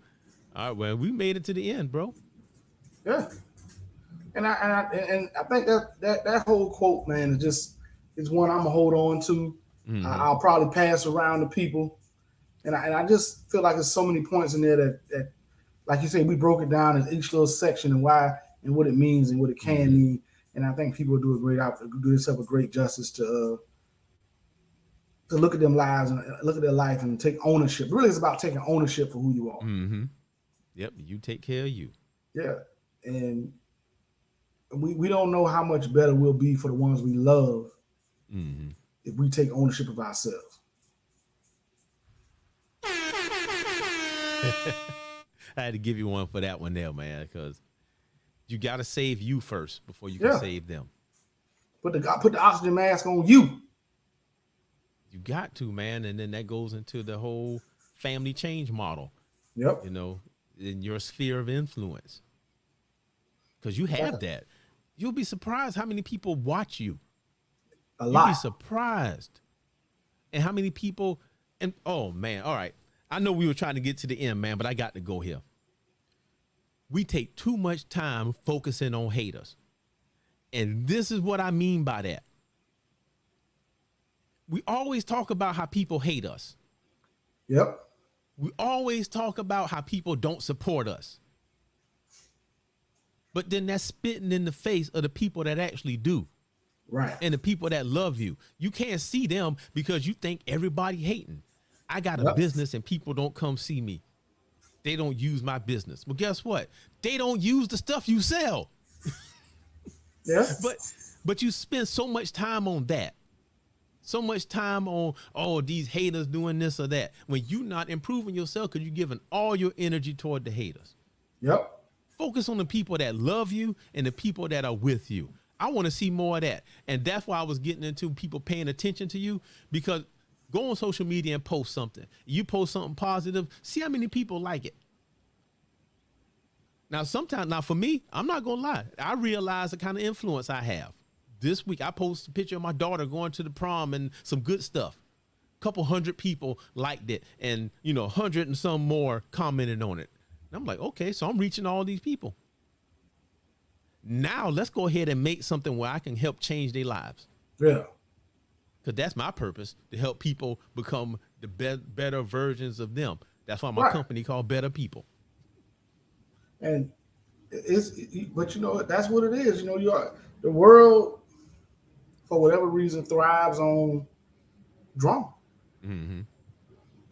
all right, well, we made it to the end, bro.
Yeah. And I think that whole quote, man, is one I'm gonna hold on to.
Mm-hmm.
I'll probably pass around to people, and I just feel like there's so many points in there that like you say, we broke it down in each little section and why and what it means and what it can mean. And I think people do themselves a great justice to look at them lives and look at their life and take ownership. Really, it's about taking ownership for who you are.
Mm-hmm. Yep, you take care of you.
Yeah, and we don't know how much better we'll be for the ones we love if we take ownership of ourselves.
I had to give you one for that one there, man, because you got to save you first before you can save them.
Put the oxygen mask on you.
You got to, man, and then that goes into the whole family change model.
Yep.
You know, in your sphere of influence, because you have that. You'll be surprised how many people watch you.
A lot.
You'll be surprised, and how many people. And oh man, all right. I know we were trying to get to the end, man, but I got to go here. We take too much time focusing on haters. And this is what I mean by that. We always talk about how people hate us.
Yep.
We always talk about how people don't support us. But then that's spitting in the face of the people that actually do.
Right.
And the people that love you. You can't see them because you think everybody hating. I got a business and people don't come see me. They don't use my business. Well, guess what? They don't use the stuff you sell.
Yeah.
But you spend so much time on that. So much time on, oh, these haters doing this or that. When you're not improving yourself because you're giving all your energy toward the haters.
Yep.
Focus on the people that love you and the people that are with you. I want to see more of that. And that's why I was getting into people paying attention to you, because go on social media and post something. You post something positive, see how many people like it. Now, for me, I'm not going to lie. I realize the kind of influence I have. This week, I posted a picture of my daughter going to the prom and some good stuff. A couple hundred people liked it, and 100 and some more commented on it. And I'm like, okay, so I'm reaching all these people. Now let's go ahead and make something where I can help change their lives.
Yeah.
Because that's my purpose, to help people become the better versions of them. That's why my company called Better People.
And but that's what it is. The world, for whatever reason, thrives on drama.
Mm-hmm.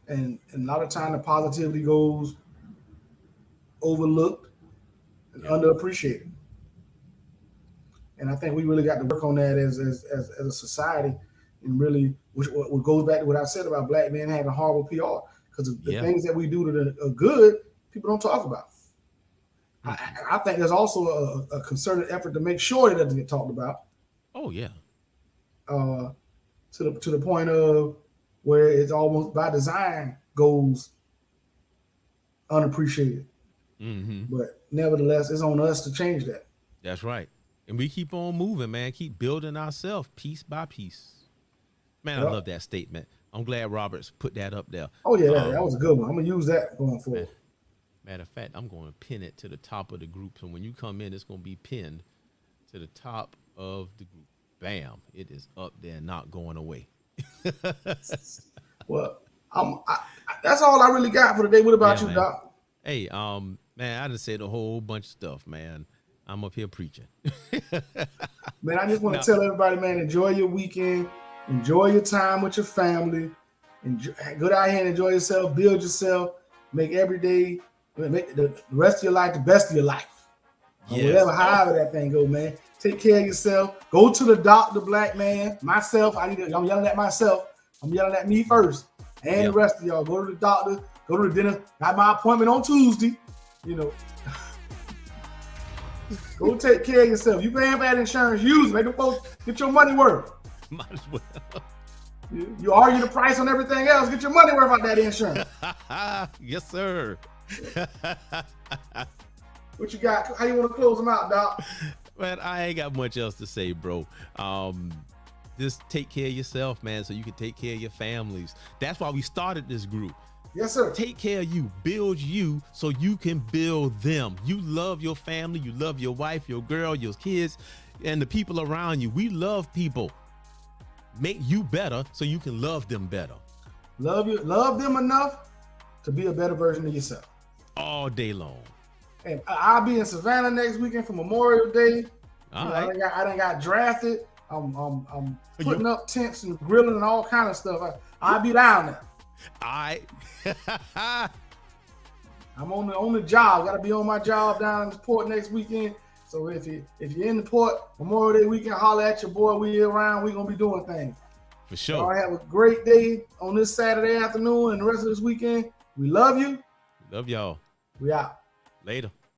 And a lot of time the positivity goes overlooked and underappreciated. And I think we really got to work on that as a society, and really, what goes back to what I said about black men having horrible PR, because the things that we do that are good, people don't talk about. I think there's also a concerted effort to make sure it doesn't get talked about.
Oh yeah.
To the point of where it's almost by design goes unappreciated.
Mm-hmm.
But nevertheless, it's on us to change that.
That's right. And we keep on moving, man. Keep building ourselves piece by piece. Man, I love that statement. I'm glad Roberts put that up there.
Oh, yeah, that was a good one. I'm going to use that going forward.
Matter of fact, I'm going to pin it to the top of the group. So when you come in, it's going to be pinned to the top of the group. Bam. It is up there, not going away.
Well, that's all I really got for today. What about you,
man.
Doc?
Hey, man, I just said a whole bunch of stuff, man. I'm up here preaching.
Man, I just want to tell everybody, man, enjoy your weekend. Enjoy your time with your family. Go out here and enjoy yourself. Build yourself. Make every day, make the rest of your life the best of your life. Yes. However that thing go, man. Take care of yourself. Go to the doctor, black man. Myself, I'm yelling at myself. I'm yelling at me first. And the rest of y'all. Go to the doctor. Go to the dentist. Got my appointment on Tuesday. You know. Go take care of yourself. You paying for that insurance, use it. Make them folks get your money worth.
Might as well.
You argue the price on everything else. Get your money worth out that insurance.
Yes, sir.
What you got? How you want to close them out, Doc?
Man, I ain't got much else to say, bro. Just take care of yourself, man, so you can take care of your families. That's why we started this group.
Yes, sir.
Take care of you, build you so you can build them. You love your family, you love your wife, your girl, your kids, and the people around you. We love people. Make you better so you can love them better.
Love them enough to be a better version of yourself.
All day long.
And I'll be in Savannah next weekend for Memorial Day.
All right.
I done got drafted. I'm putting up tents and grilling and all kind of stuff. I'll be down there.
All right.
I'm on the job. Got to be on my job down in the port next weekend. So if you're in the port Memorial Day weekend, holler at your boy. We around. We gonna be doing things.
For sure.
Y'all have a great day on this Saturday afternoon and the rest of this weekend. We love you.
Love y'all.
We out.
Later.